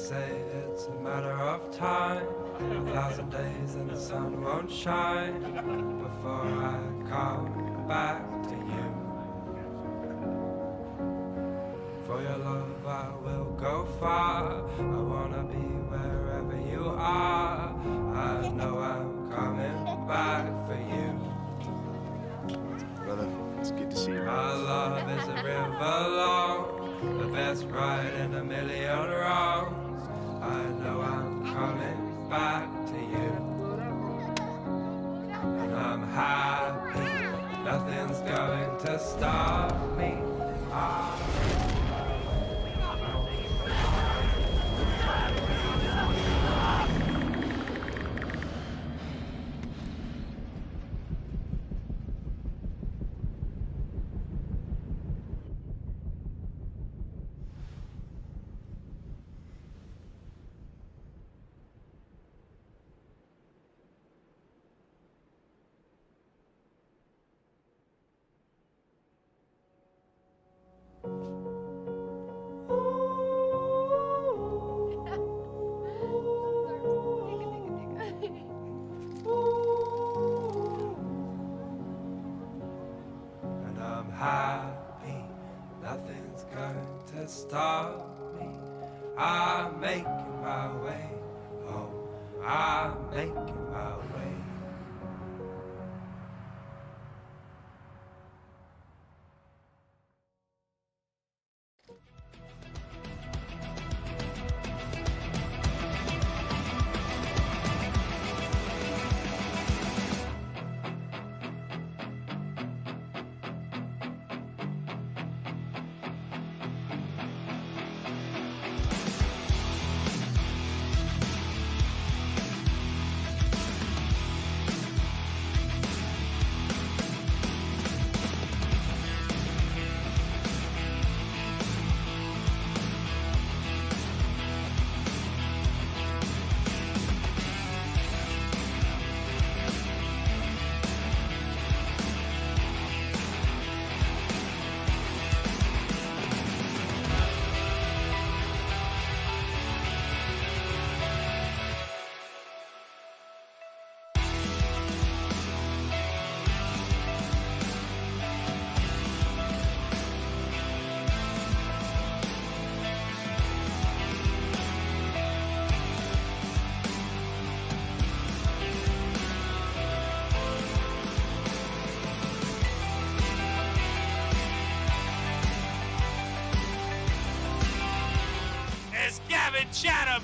say it's a matter of time, 1,000 days and the sun won't shine before I come back to you. For your love I will go far, I wanna be wherever you are. I know I'm coming back for you. Brother, it's good to see you. Our love is a river long, the best ride in a million wrongs. I know I'm coming back to you. And I'm happy, nothing's going to stop me. And I'm happy, nothing's going to stop me. I'm making my way home, I'm making my way. Chatham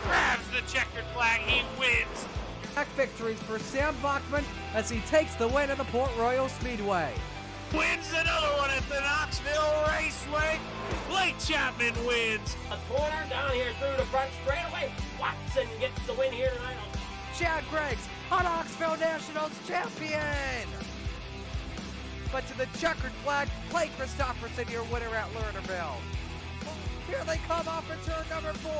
grabs the checkered flag, he wins. Tack victories for Sam Bachman as he takes the win at the Port Royal Speedway. Wins another one at the Knoxville Raceway. Blake Chapman wins. A corner down here through the front straightaway. Watson gets the win here tonight. Chad Greggs, a Knoxville Nationals champion. But to the checkered flag, Blake Christopherson, your winner at Lernerville. Here they come off of turn number 4.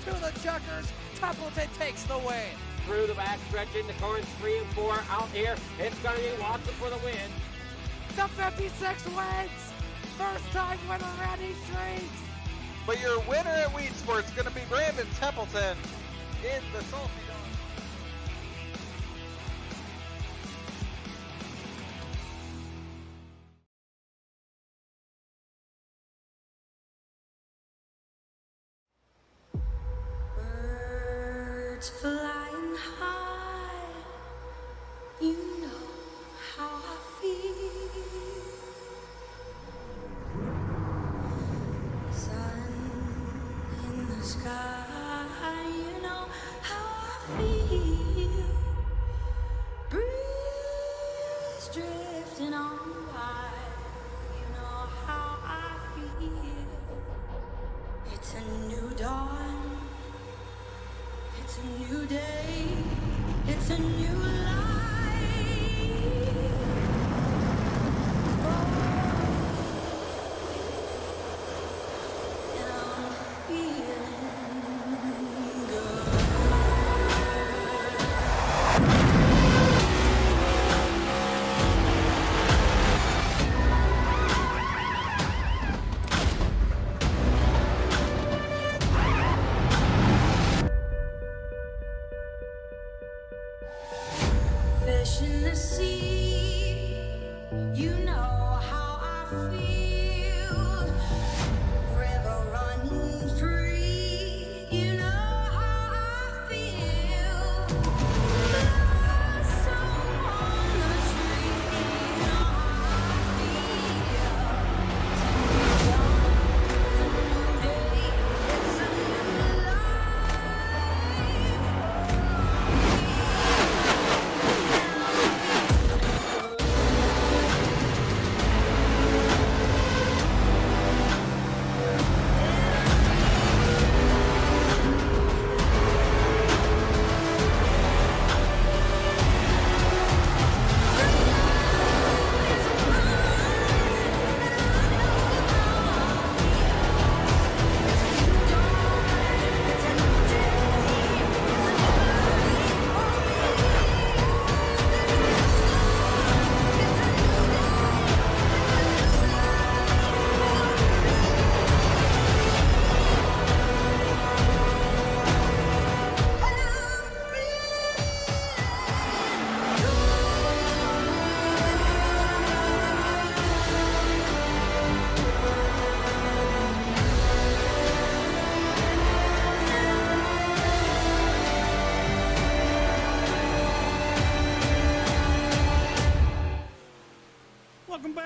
To the checkers, Templeton takes the win. Through the back stretch into corners 3 and 4 out here. It's going to be Watson for the win. The 56 wins. First time winner Randy Streets. But your winner at Weed Sports is going to be Brandon Templeton in the Salty Dog. Flying high, you know how I feel. Sun in the sky, you know how I feel. Breeze drifting on by, you know how I feel. It's a new dawn. It's a new day, it's a new life. And I'm feeling good.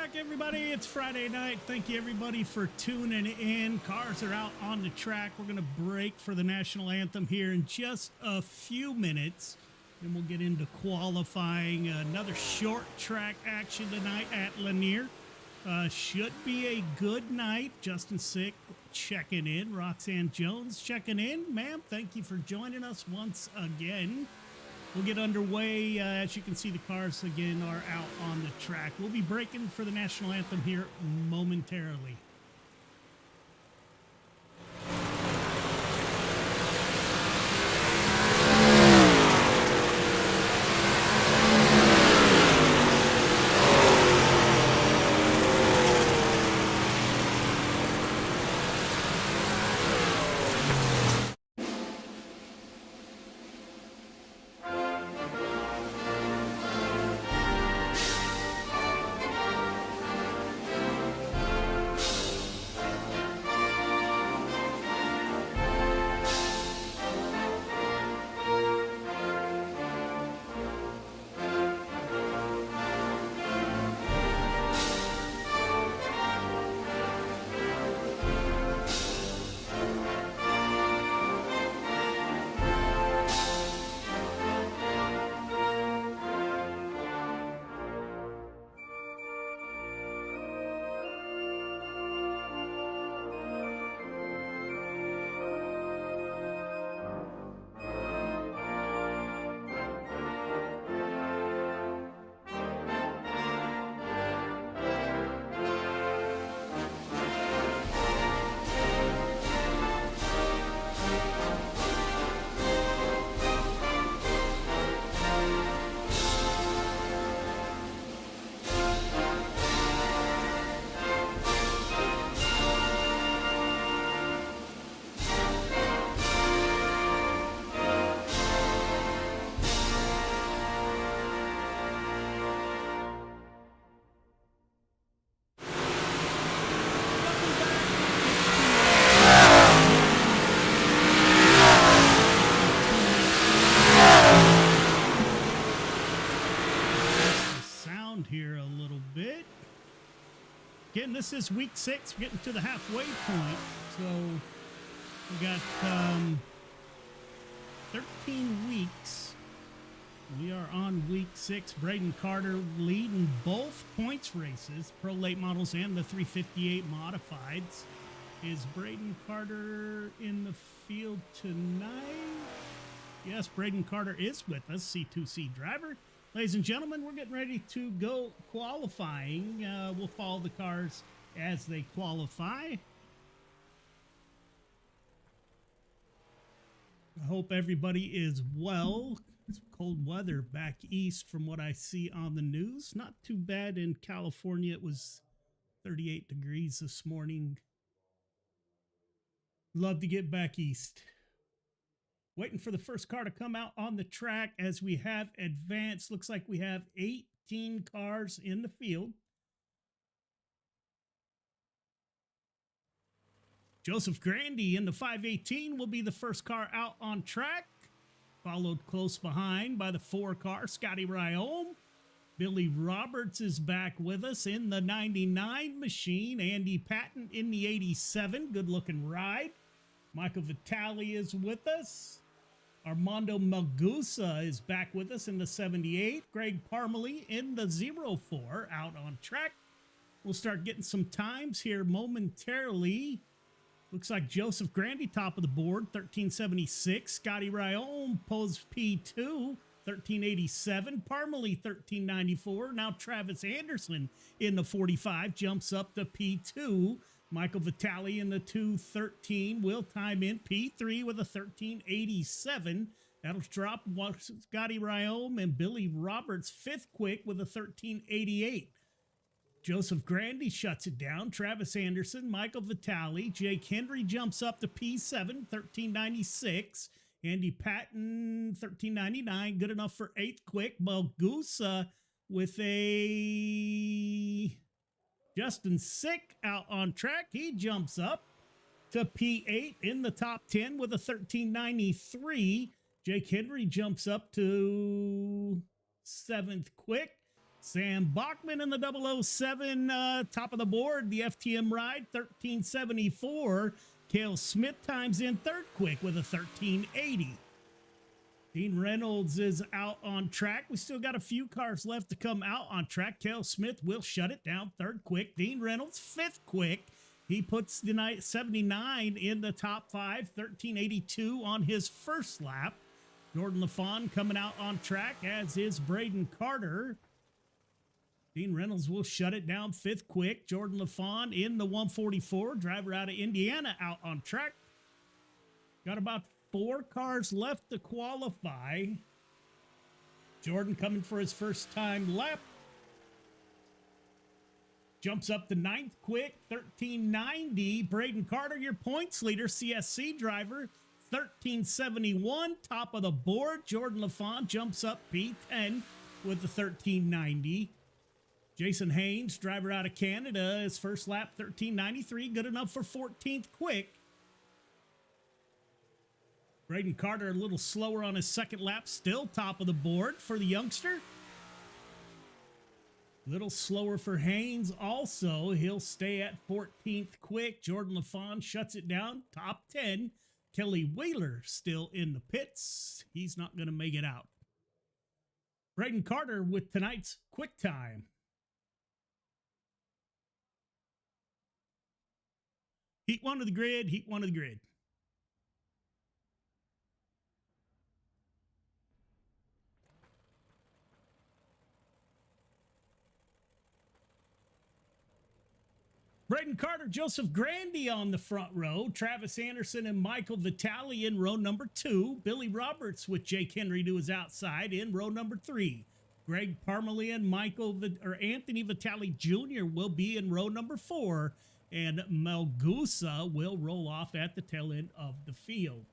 back, everybody. It's Friday night. Thank you, everybody, for tuning in. Cars are out on the track. We're going to break for the national anthem here in just a few minutes. Then we'll get into qualifying. Another short track action tonight at Lanier. Should be a good night. Justin Sick checking in. Roxanne Jones checking in. Ma'am, thank you for joining us once again. We'll get underway. As you can see, the cars again are out on the track. We'll be breaking for the national anthem here momentarily. Again, this is week 6, getting to the halfway point. So we got 13 weeks. We are on week 6. Braden Carter leading both points races, Pro Late Models and the 358 Modifieds. Is Braden Carter in the field tonight? Yes, Braden Carter is with us, C2C driver. Ladies and gentlemen, we're getting ready to go qualifying. We'll follow the cars as they qualify. I hope everybody is well. It's cold weather back east from what I see on the news. Not too bad in California. It was 38 degrees this morning. Love to get back east. Waiting for the first car to come out on the track as we have advanced. Looks like we have 18 cars in the field. Joseph Grandy in the 518 will be the first car out on track. Followed close behind by the 4 car, Scotty Ryome. Billy Roberts is back with us in the 99 machine. Andy Patton in the 87. Good looking ride. Michael Vitale is with us. Armando Magusa is back with us in the 78. Greg Parmalee in the 04 out on track. We'll start getting some times here momentarily. Looks like Joseph Grandy top of the board, 1376. Scotty Ryome pulls P2, 1387. Parmalee, 1394. Now Travis Anderson in the 45 jumps up to P2. Michael Vitale in the 213 will time in P3 with a 1387. That'll drop Scotty Ryome and Billy Roberts 5th quick with a 1388. Joseph Grandy shuts it down. Travis Anderson, Michael Vitale, Jake Henry jumps up to P7, 1396. Andy Patton, 1399, good enough for 8th quick. Magusa with a Justin Sick out on track. He jumps up to P8 in the top 10 with a 1393. Jake Henry jumps up to 7th quick. Sam Bachman in the 007, top of the board, the FTM ride, 1374. Cale Smith times in third quick with a 1380. Dean Reynolds is out on track. We still got a few cars left to come out on track. Cale Smith will shut it down third quick. Dean Reynolds fifth quick. He puts the 79 in the top five, 1382 on his first lap. Jordan LaFawn coming out on track, as is Braden Carter. Dean Reynolds will shut it down fifth quick. Jordan LaFawn in the 144. Driver out of Indiana out on track. Got about 4 cars left to qualify. Jordan coming for his first time lap. Jumps up to ninth quick, 1390. Braden Carter, your points leader, CSC driver, 1371. Top of the board, Jordan LaFawn jumps up P10 with the 1390. Jason Haynes, driver out of Canada, his first lap, 1393. Good enough for 14th quick. Braden Carter a little slower on his second lap, still top of the board for the youngster. Little slower for Haynes also. He'll stay at 14th quick. Jordan LaFawn shuts it down. Top 10. Kelly Wheeler still in the pits. He's not going to make it out. Braden Carter with tonight's quick time. Heat 1 of the grid. Heat 1 of the grid. Braden Carter, Joseph Grandy on the front row. Travis Anderson and Michael Vitale in row number 2. Billy Roberts with Jake Henry to his outside in row number 3. Greg Parmalee and Anthony Vitale Jr. will be in row number 4. And Melgusa will roll off at the tail end of the field.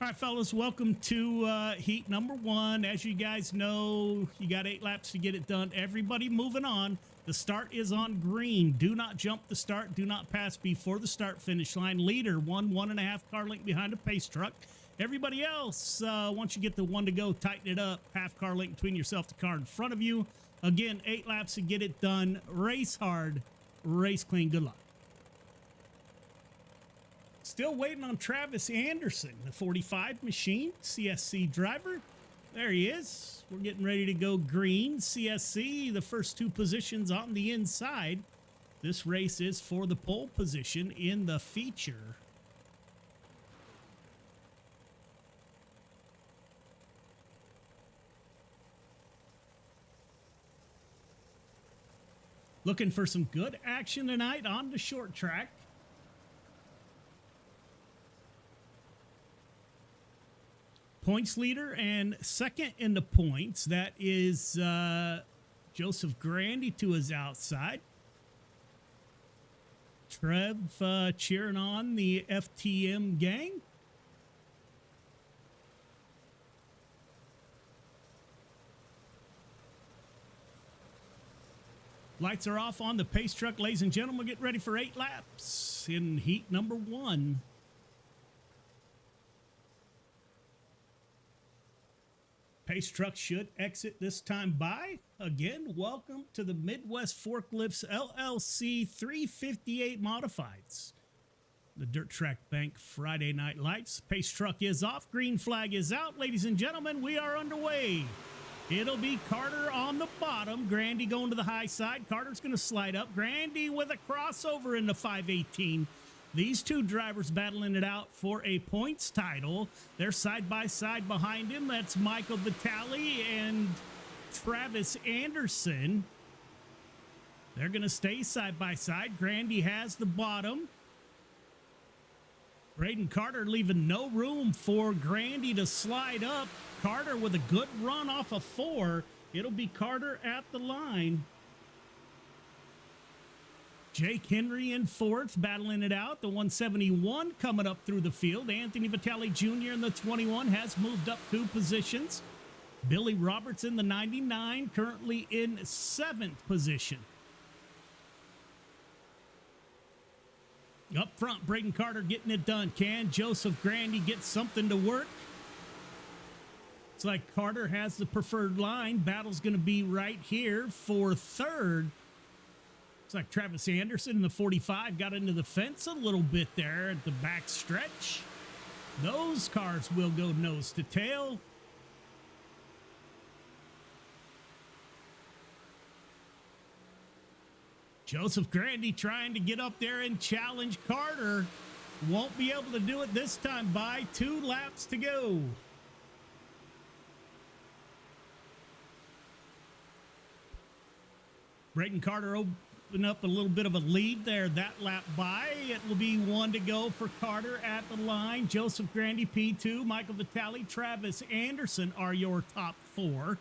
All right, fellas, welcome to heat number 1. As you guys know, you got 8 laps to get it done. Everybody moving on. The start is on green. Do not jump the start. Do not pass before the start finish line. Leader, 1.5 car length behind a pace truck. Everybody else, once you get the 1 to go, tighten it up. Half car length between yourself and the car in front of you. Again, 8 laps to get it done. Race hard, race clean. Good luck. Still waiting on Travis Anderson, the 45 machine, CSC driver. There he is. We're getting ready to go green. CSC, the first 2 positions on the inside. This race is for the pole position in the feature. Looking for some good action tonight on the short track. Points leader and second in the points. That is Joseph Grandy to his outside. Trev cheering on the FTM gang. Lights are off on the pace truck, ladies and gentlemen. Get ready for 8 laps in heat number 1. Pace truck should exit this time by. Again, welcome to the Midwest Forklifts LLC 358 Modifieds. The Dirt Track Bank Friday Night Lights. Pace truck is off. Green flag is out. Ladies and gentlemen, we are underway. It'll be Carter on the bottom. Grandy going to the high side. Carter's going to slide up. Grandy with a crossover in the 518. These 2 drivers battling it out for a points title. They're side by side behind him. That's Michael Vitale and Travis Anderson. They're going to stay side by side. Grandy has the bottom. Braden Carter leaving no room for Grandy to slide up. Carter with a good run off of 4. It'll be Carter at the line. Jake Henry in 4th, battling it out. The 171 coming up through the field. Anthony Vitale Jr. in the 21 has moved up 2 positions. Billy Roberts in the 99, currently in 7th position. Up front, Braden Carter getting it done. Can Joseph Grandy get something to work? It's like Carter has the preferred line. Battle's going to be right here for third. It's like Travis Anderson in the 45 got into the fence a little bit there at the back stretch. Those cars will go nose to tail. Joseph Grandy trying to get up there and challenge Carter. Won't be able to do it this time by 2 laps to go. Braden Carter opened up a little bit of a lead there that lap by. It will be 1 to go for Carter at the line. Joseph Grandy P2, Michael Vitale, Travis Anderson are your top 4.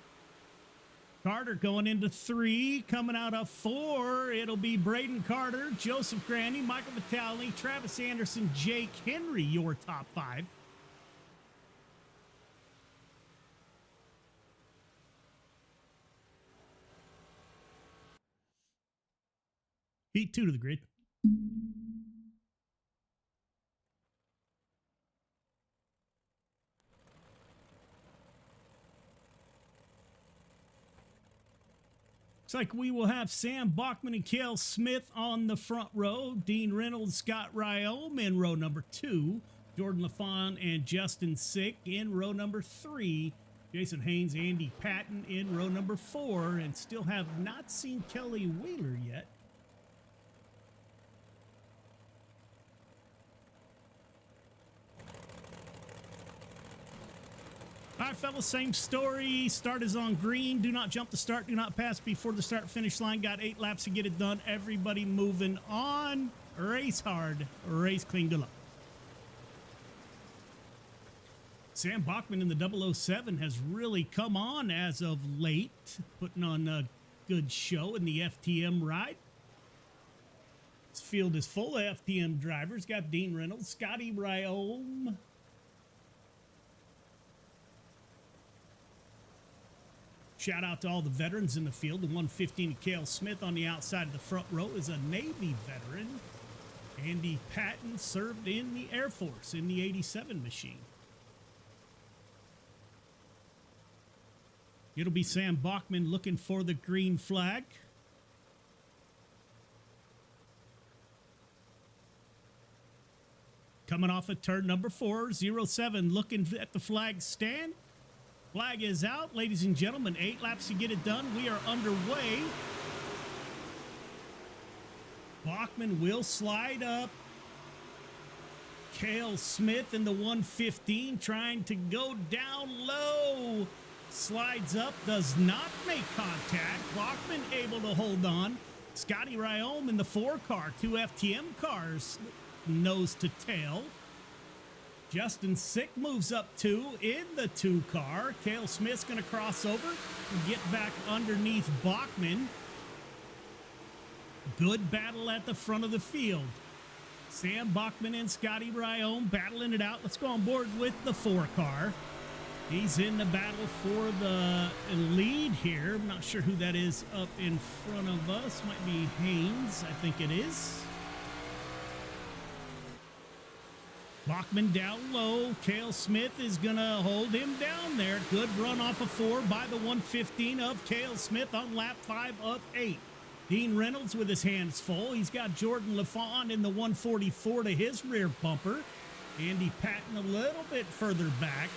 Carter going into 3, coming out of 4. It'll be Braden Carter, Joseph Grandy, Michael Vitale, Travis Anderson, Jake Henry, your top 5. Heat 2 to the grid. Looks like we will have Sam Bachman and Cale Smith on the front row. Dean Reynolds, Scott Ryome in row number 2. Jordan LaFawn and Justin Sick in row number 3. Jason Haynes, Andy Patton in row number 4. And still have not seen Kelly Wheeler yet. All right, fellas, same story. Start is on green. Do not jump the start. Do not pass before the start-finish line. Got 8 laps to get it done. Everybody moving on. Race hard. Race clean. Good luck. Sam Bachman in the 007 has really come on as of late, putting on a good show in the FTM ride. This field is full of FTM drivers. Got Dean Reynolds, Scotty Ryome, shout out to all the veterans in the field. The 115 Cale Smith on the outside of the front row is a Navy veteran. Andy Patton served in the Air Force in the 87 machine. It'll be Sam Bachman looking for the green flag. Coming off of turn number 4, 07 looking at the flag stand. Flag is out, ladies and gentlemen. 8 laps to get it done. We are underway. Bachman will slide up. Cale Smith in the 115 trying to go down low. Slides up, does not make contact. Bachman able to hold on. Scotty Ryome in the 4 car, 2 FTM cars, nose to tail. Justin Sick moves up 2 in the 2 car. Cale Smith's going to cross over and get back underneath Bachman. Good battle at the front of the field. Sam Bachman and Scotty Ryome battling it out. Let's go on board with the 4 car. He's in the battle for the lead here. I'm not sure who that is up in front of us. Might be Haynes, I think it is. Bachman down low. Cale Smith is going to hold him down there. Good run off of 4 by the 115 of Cale Smith on lap 5 of 8. Dean Reynolds with his hands full. He's got Jordan LaFawn in the 144 to his rear bumper. Andy Patton a little bit further back.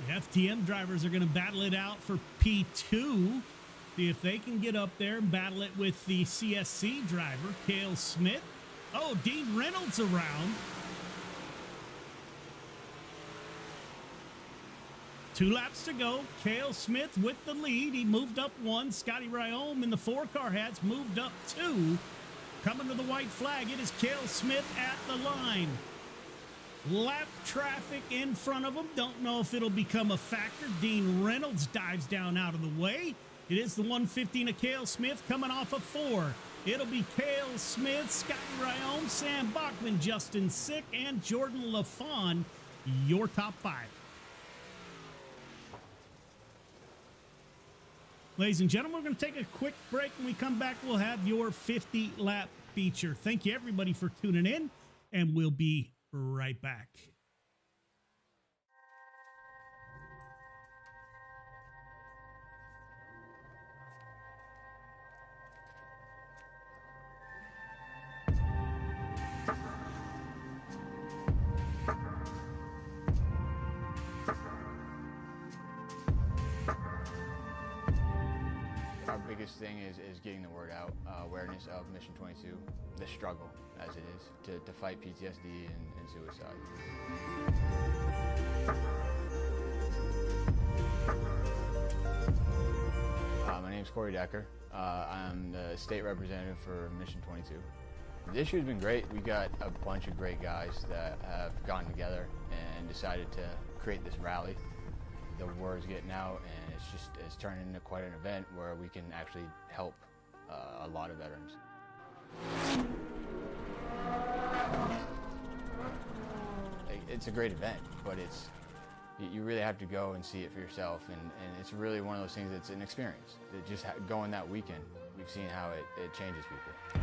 The FTM drivers are going to battle it out for P2. See if they can get up there and battle it with the CSC driver, Cale Smith. Oh, Dean Reynolds around. 2 laps to go. Cale Smith with the lead. He moved up 1. Scotty Ryome in the 4 car hats moved up 2. Coming to the white flag, it is Cale Smith at the line. Lap traffic in front of him. Don't know if it'll become a factor. Dean Reynolds dives down out of the way. It is the 115 of Cale Smith coming off of 4. It'll be Cale Smith, Scotty Ryome, Sam Bachman, Justin Sick, and Jordan LaFawn, your top 5. Ladies and gentlemen, we're going to take a quick break. When we come back, we'll have your 50-lap feature. Thank you, everybody, for tuning in, and we'll be right back. Our biggest thing is getting the word out, awareness of Mission 22, the struggle as it is to fight PTSD and suicide. My name's Corey Decker. I'm the state representative for Mission 22. This year's been great. We got a bunch of great guys that have gotten together and decided to create this rally. The word's getting out, and it's turning into quite an event where we can actually help a lot of veterans. It's a great event, but you really have to go and see it for yourself, and it's really one of those things that's an experience. Just going that weekend, we've seen how it changes people.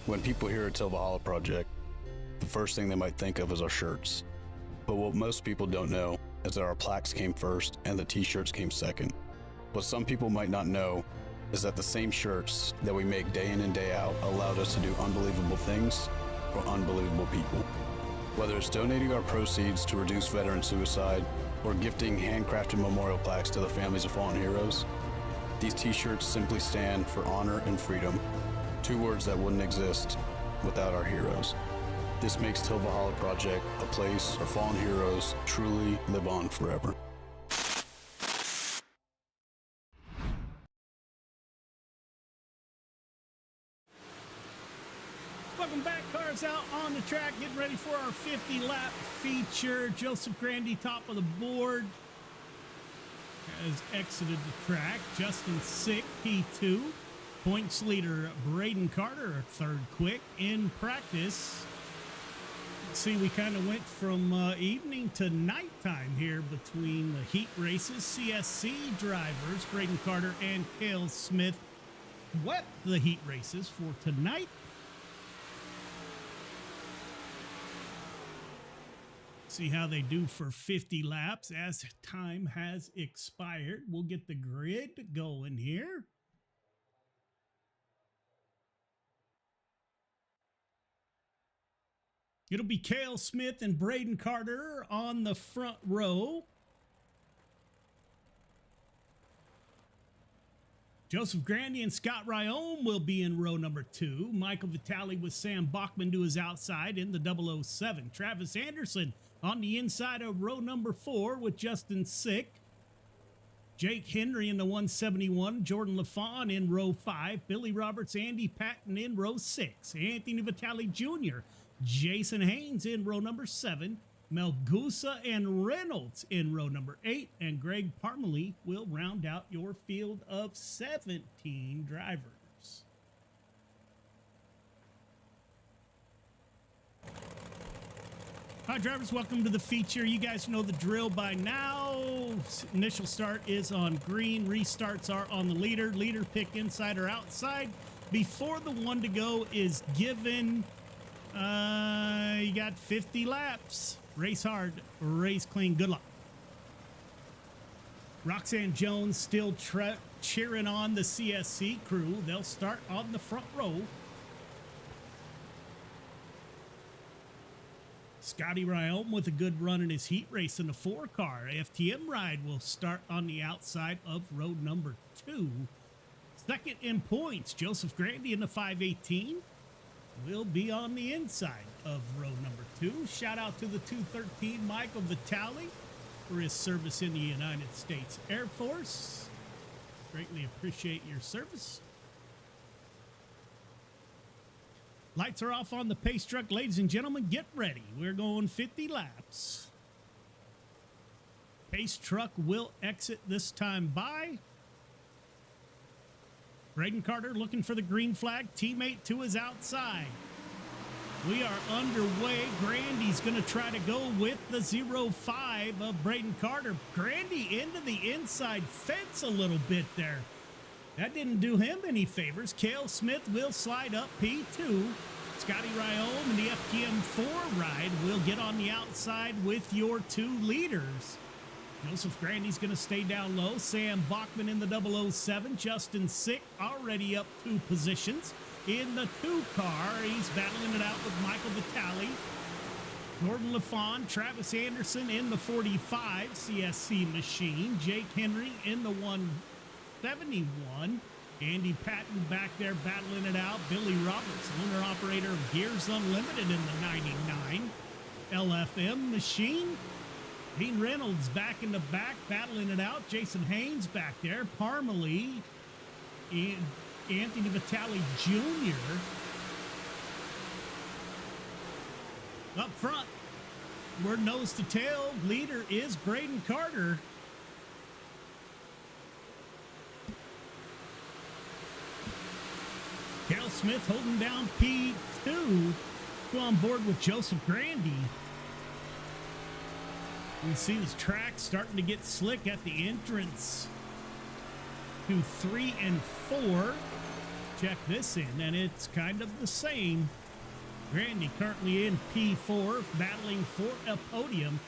When people hear a Till Valhalla project, the first thing they might think of is our shirts. But what most people don't know is that our plaques came first and the t-shirts came second. What some people might not know is that the same shirts that we make day in and day out allowed us to do unbelievable things for unbelievable people. Whether it's donating our proceeds to reduce veteran suicide or gifting handcrafted memorial plaques to the families of fallen heroes, these t-shirts simply stand for honor and freedom. Two words that wouldn't exist without our heroes. This makes Till Valhalla Project a place where fallen heroes truly live on forever. Welcome back, cars out on the track, getting ready for our 50-lap feature. Joseph Grandy, top of the board, has exited the track. Justin Sick, P2. Points leader Braden Carter, third quick in practice. See, we kind of went from evening to nighttime here between the heat races. CSC drivers Braden Carter and Cale Smith swept the heat races for tonight. See how they do for 50 laps as time has expired. We'll get the grid going here. It'll be Cale Smith and Braden Carter on the front row. Joseph Grandy and Scott Ryome will be in row number 2. Michael Vitale with Sam Bachman to his outside in the 007. Travis Anderson on the inside of row number 4 with Justin Sick. Jake Henry in the 171. Jordan LaFawn in row 5. Billy Roberts, Andy Patton in row 6. Anthony Vitale Jr., Jason Haynes in row number 7, Melgusa and Reynolds in row number 8, and Greg Parmalee will round out your field of 17 drivers. Hi, drivers, welcome to the feature. You guys know the drill by now. Initial start is on green. Restarts are on the leader. Leader pick inside or outside. Before the one to go is given, you got 50 laps. Race hard, race clean. Good luck. Roxanne Jones still cheering on the CSC crew. They'll start on the front row. Scotty Ryan with a good run in his heat race in the 4-car. FTM ride will start on the outside of road number 2. Second in points, Joseph Grandy in the 518 will be on the inside of road number 2. Shout out to the 213 Michael Vitale for his service in the United States Air Force. Greatly appreciate your service. Lights are off on the pace truck. Ladies and gentlemen, get ready. We're going 50 laps. Pace truck will exit this time by. Braden Carter looking for the green flag. Teammate to his outside. We are underway. Grandy's going to try to go with the 05 of Braden Carter. Grandy into the inside fence a little bit there. That didn't do him any favors. Cale Smith will slide up P2. Scotty Ryome and the FTM4 ride will get on the outside with your 2 leaders. Joseph Grandy's going to stay down low. Sam Bachman in the 007. Justin Sick already up 2 positions. In the 2 car, he's battling it out with Michael Vitale. Gordon LaFawn, Travis Anderson in the 45 CSC machine. Jake Henry in the 171. Andy Patton back there battling it out. Billy Roberts, owner operator of Gears Unlimited in the 99 LFM machine. Dean Reynolds back in the back battling it out. Jason Haynes back there. Parmalee and Anthony Vitale Jr. Up front, we're nose to tail. Leader is Braden Carter. Cale Smith holding down P2. Go on board with Joseph Grandy. We see this track starting to get slick at the entrance to 3 and 4. Check this in, and it's kind of the same. Grandy currently in P4, battling for a podium.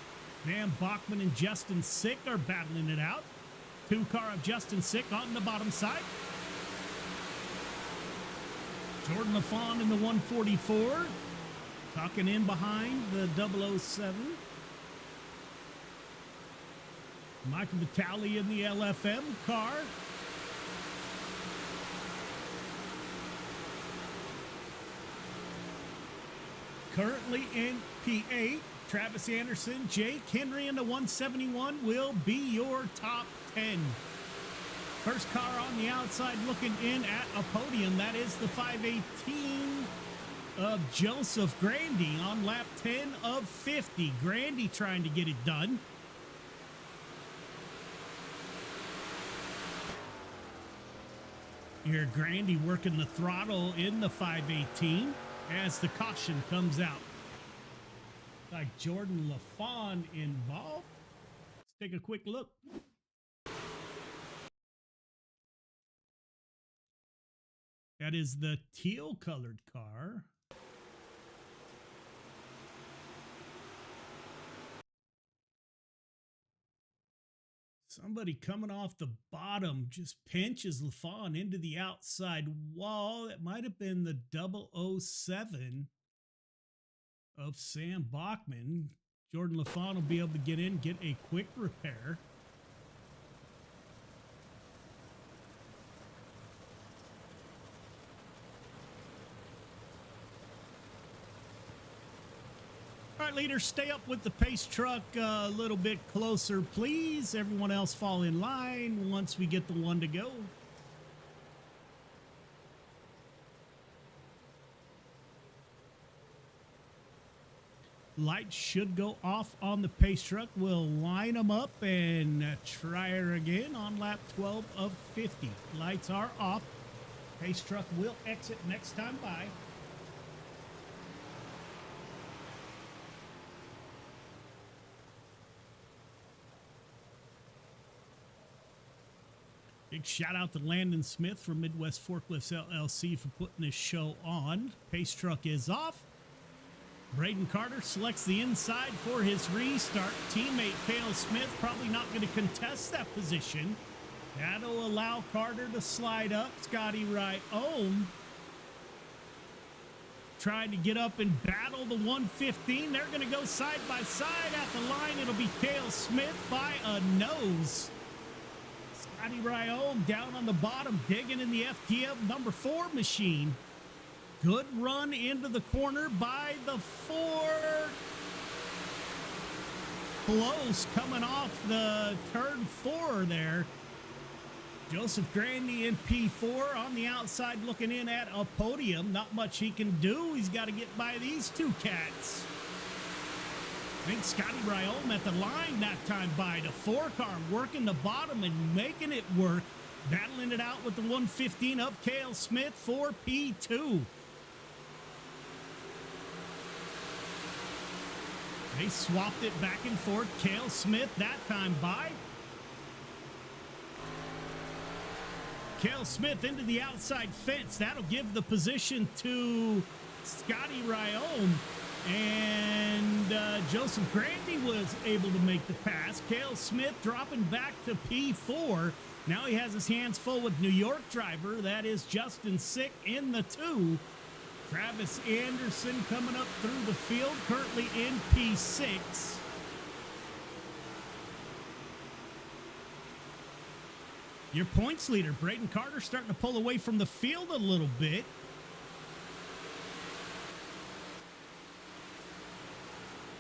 Van Bachman and Justin Sick are battling it out. 2-car of Justin Sick on the bottom side. Jordan LaFawn in the 144, tucking in behind the 007. Michael Vitale in the LFM car. Currently in P8, Travis Anderson, Jake Henry in the 171 will be your top 10. First car on the outside looking in at a podium. That is the 518 of Joseph Grandy on lap 10 of 50. Grandy trying to get it done. Here, Grandy working the throttle in the 518 as the caution comes out. Like Jordan LaFawn involved. Let's take a quick look. That is the teal colored car. Somebody coming off the bottom just pinches LaFawn into the outside wall. That might have been the 007 of Sam Bachman. Jordan LaFawn will be able to get in, get a quick repair. All right, leaders, stay up with the pace truck a little bit closer, please. Everyone else fall in line once we get the one to go. Lights should go off on the pace truck. We'll line them up and try her again on lap 12 of 50. Lights are off. Pace truck will exit next time by. Big shout out to Landon Smith from Midwest Forklifts LLC for putting this show on. Pace truck is off. Braden Carter selects the inside for his restart. Teammate Cale Smith probably not going to contest that position. That'll allow Carter to slide up. Scotty Ryome trying to get up and battle the 115. They're going to go side by side at the line. It'll be Cale Smith by a nose. Scotty Ryome down on the bottom, digging in the FTM number 4 machine. Good run into the corner by the 4. Close coming off the turn 4 there. Joseph Grandy in P4 on the outside looking in at a podium. Not much he can do. He's got to get by these two cats. I think Scotty Ryome at the line that time by the 4 car, working the bottom and making it work. Battling it out with the 115 of Cale Smith for P2. They swapped it back and forth. Cale Smith that time by. Cale Smith into the outside fence. That'll give the position to Scotty Ryome. And Joseph Grandy was able to make the pass. Cale Smith dropping back to P4. Now he has his hands full with New York driver. That is Justin Sick in the 2. Travis Anderson coming up through the field, currently in P6. Your points leader, Braden Carter, starting to pull away from the field a little bit.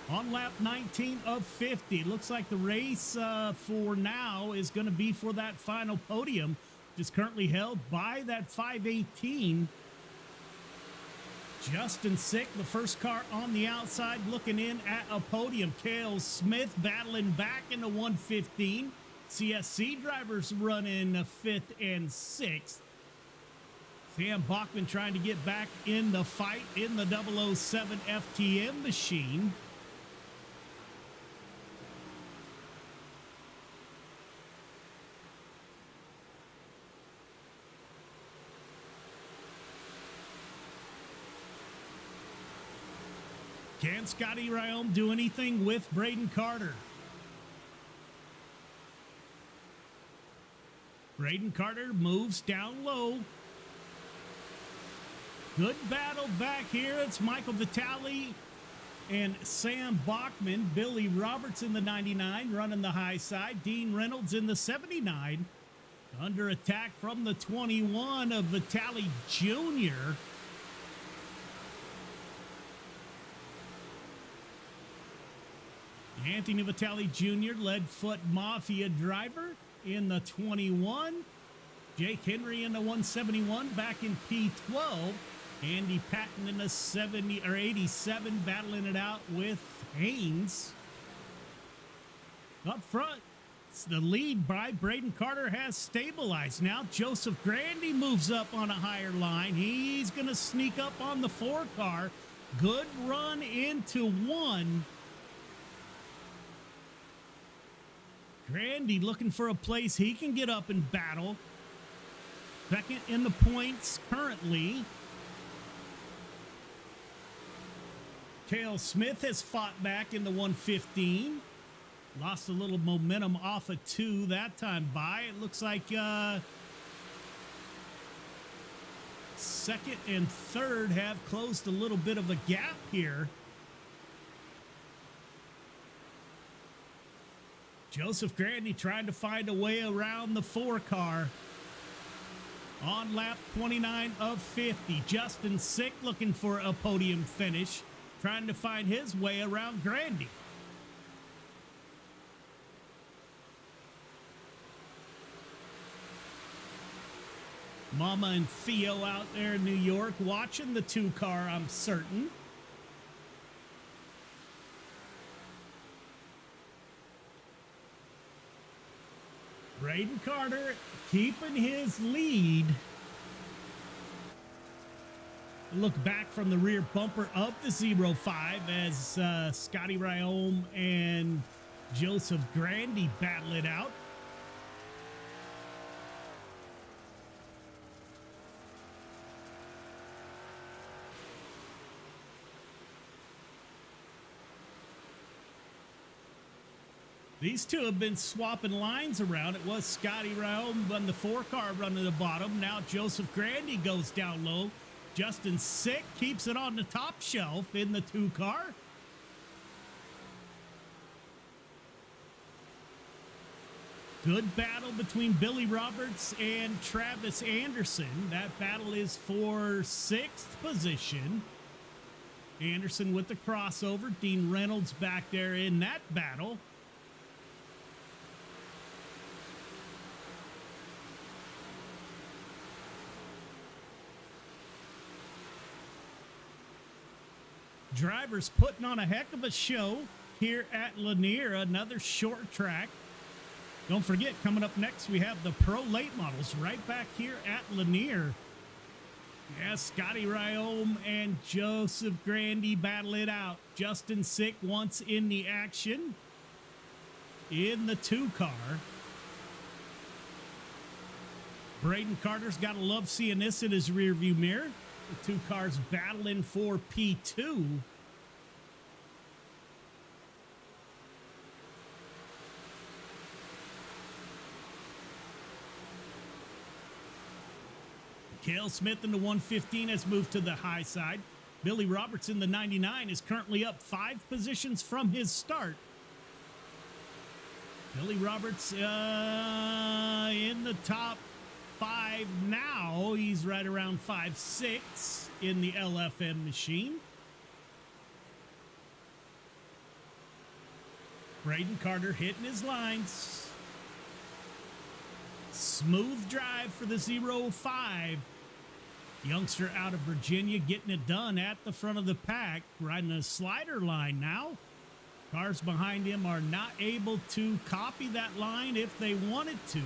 On lap 19 of 50. Looks like the race for now is going to be for that final podium, which is currently held by that 518. Justin Sick, the first car on the outside, looking in at a podium. Cale Smith battling back in the 115. CSC drivers running 5th and 6th. Sam Bachman trying to get back in the fight in the 007 FTM machine. Can Scotty Ryome do anything with Braden Carter? Braden Carter moves down low. Good battle back here. It's Michael Vitale and Sam Bachman. Billy Roberts in the 99 running the high side. Dean Reynolds in the 79. Under attack from the 21 of Vitale Jr. Anthony Vitale Jr., Leadfoot Mafia driver in the 21. Jake Henry in the 171, back in P12. Andy Patton in the 70 or 87, battling it out with Haynes. Up front, the lead by Braden Carter has stabilized. Now Joseph Grandy moves up on a higher line. He's going to sneak up on the 4 car. Good run into 1. Grandy looking for a place he can get up and battle. Second in the points currently. Cale Smith has fought back in the 115. Lost a little momentum off of 2 that time by. It looks like second and third have closed a little bit of a gap here. Joseph Grandy trying to find a way around the 4 car. On lap 29 of 50. Justin Sick looking for a podium finish. Trying to find his way around Grandy. Mama and Theo out there in New York watching the 2 car, I'm certain. Braden Carter keeping his lead. Look back from the rear bumper of the 05 as Scotty Ryome and Joseph Grandy battle it out. These two have been swapping lines around. It was Scotty Ryome on the 4 car running the bottom. Now Joseph Grandy goes down low. Justin Sick keeps it on the top shelf in the 2 car. Good battle between Billy Roberts and Travis Anderson. That battle is for 6th position. Anderson with the crossover. Dean Reynolds back there in that battle. Drivers putting on a heck of a show here at Lanier, another short track. Don't forget, coming up next, we have the Pro Late Models right back here at Lanier. Yeah, Scotty Ryome and Joseph Grandy battle it out. Justin Sick once in the action in the 2 car. Braden Carter's got to love seeing this in his rearview mirror. The 2 cars battling for P2. Cale Smith in the 115 has moved to the high side. Billy Roberts in the 99 is currently up 5 positions from his start. Billy Roberts in the top 5 now. He's right around 5-6 in the LFM machine. Braden Carter hitting his lines. Smooth drive for the 05. Youngster out of Virginia getting it done at the front of the pack, riding a slider line now. Cars behind him are not able to copy that line if they wanted to.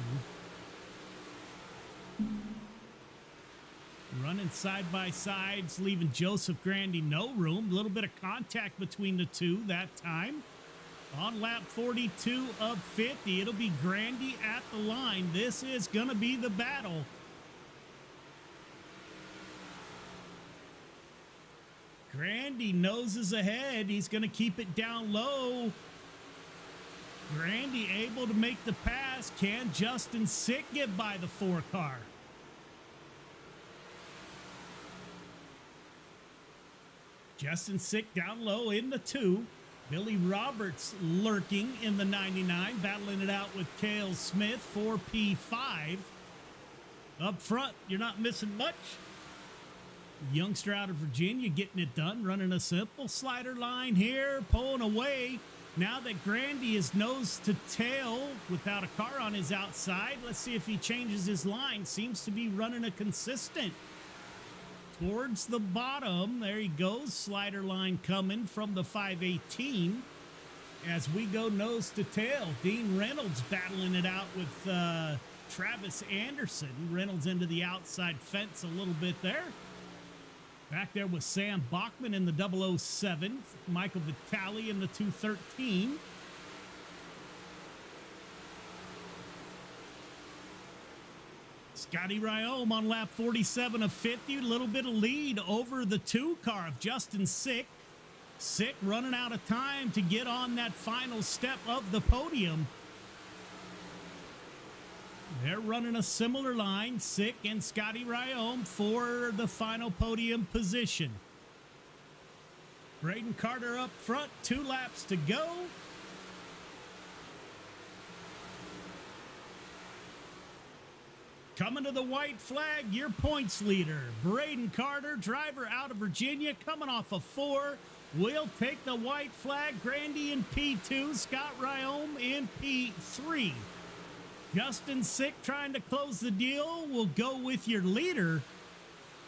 Running side by sides, leaving Joseph Grandy no room. A little bit of contact between the 2 that time. On lap 42 of 50, it'll be Grandy at the line. This is going to be the battle. Grandy noses ahead. He's going to keep it down low. Grandy able to make the pass. Can Justin Sick get by the 4 car? Justin Sick down low in the 2. Billy Roberts lurking in the 99, battling it out with Cale Smith for P5. Up front, you're not missing much. Youngster out of Virginia getting it done, running a simple slider line here, pulling away. Now that Grandy is nose to tail without a car on his outside, let's see if he changes his line. Seems to be running a consistent towards the bottom. There he goes. Slider line coming from the 518 as we go nose to tail. Dean Reynolds battling it out with Travis Anderson. Reynolds into the outside fence a little bit there. Back there with Sam Bachman in the 007. Michael Vitale in the 213. Scotty Ryome on lap 47 of 50. A little bit of lead over the 2 car of Justin Sick. Sick running out of time to get on that final step of the podium. They're running a similar line, Sick and Scotty Ryome, for the final podium position. Braden Carter up front, 2 laps to go. Coming to the white flag, your points leader, Braden Carter, driver out of Virginia, coming off a 4. Will take the white flag. Grandy in P2, Scott Ryome in P3. Justin Sick trying to close the deal. Will go with your leader.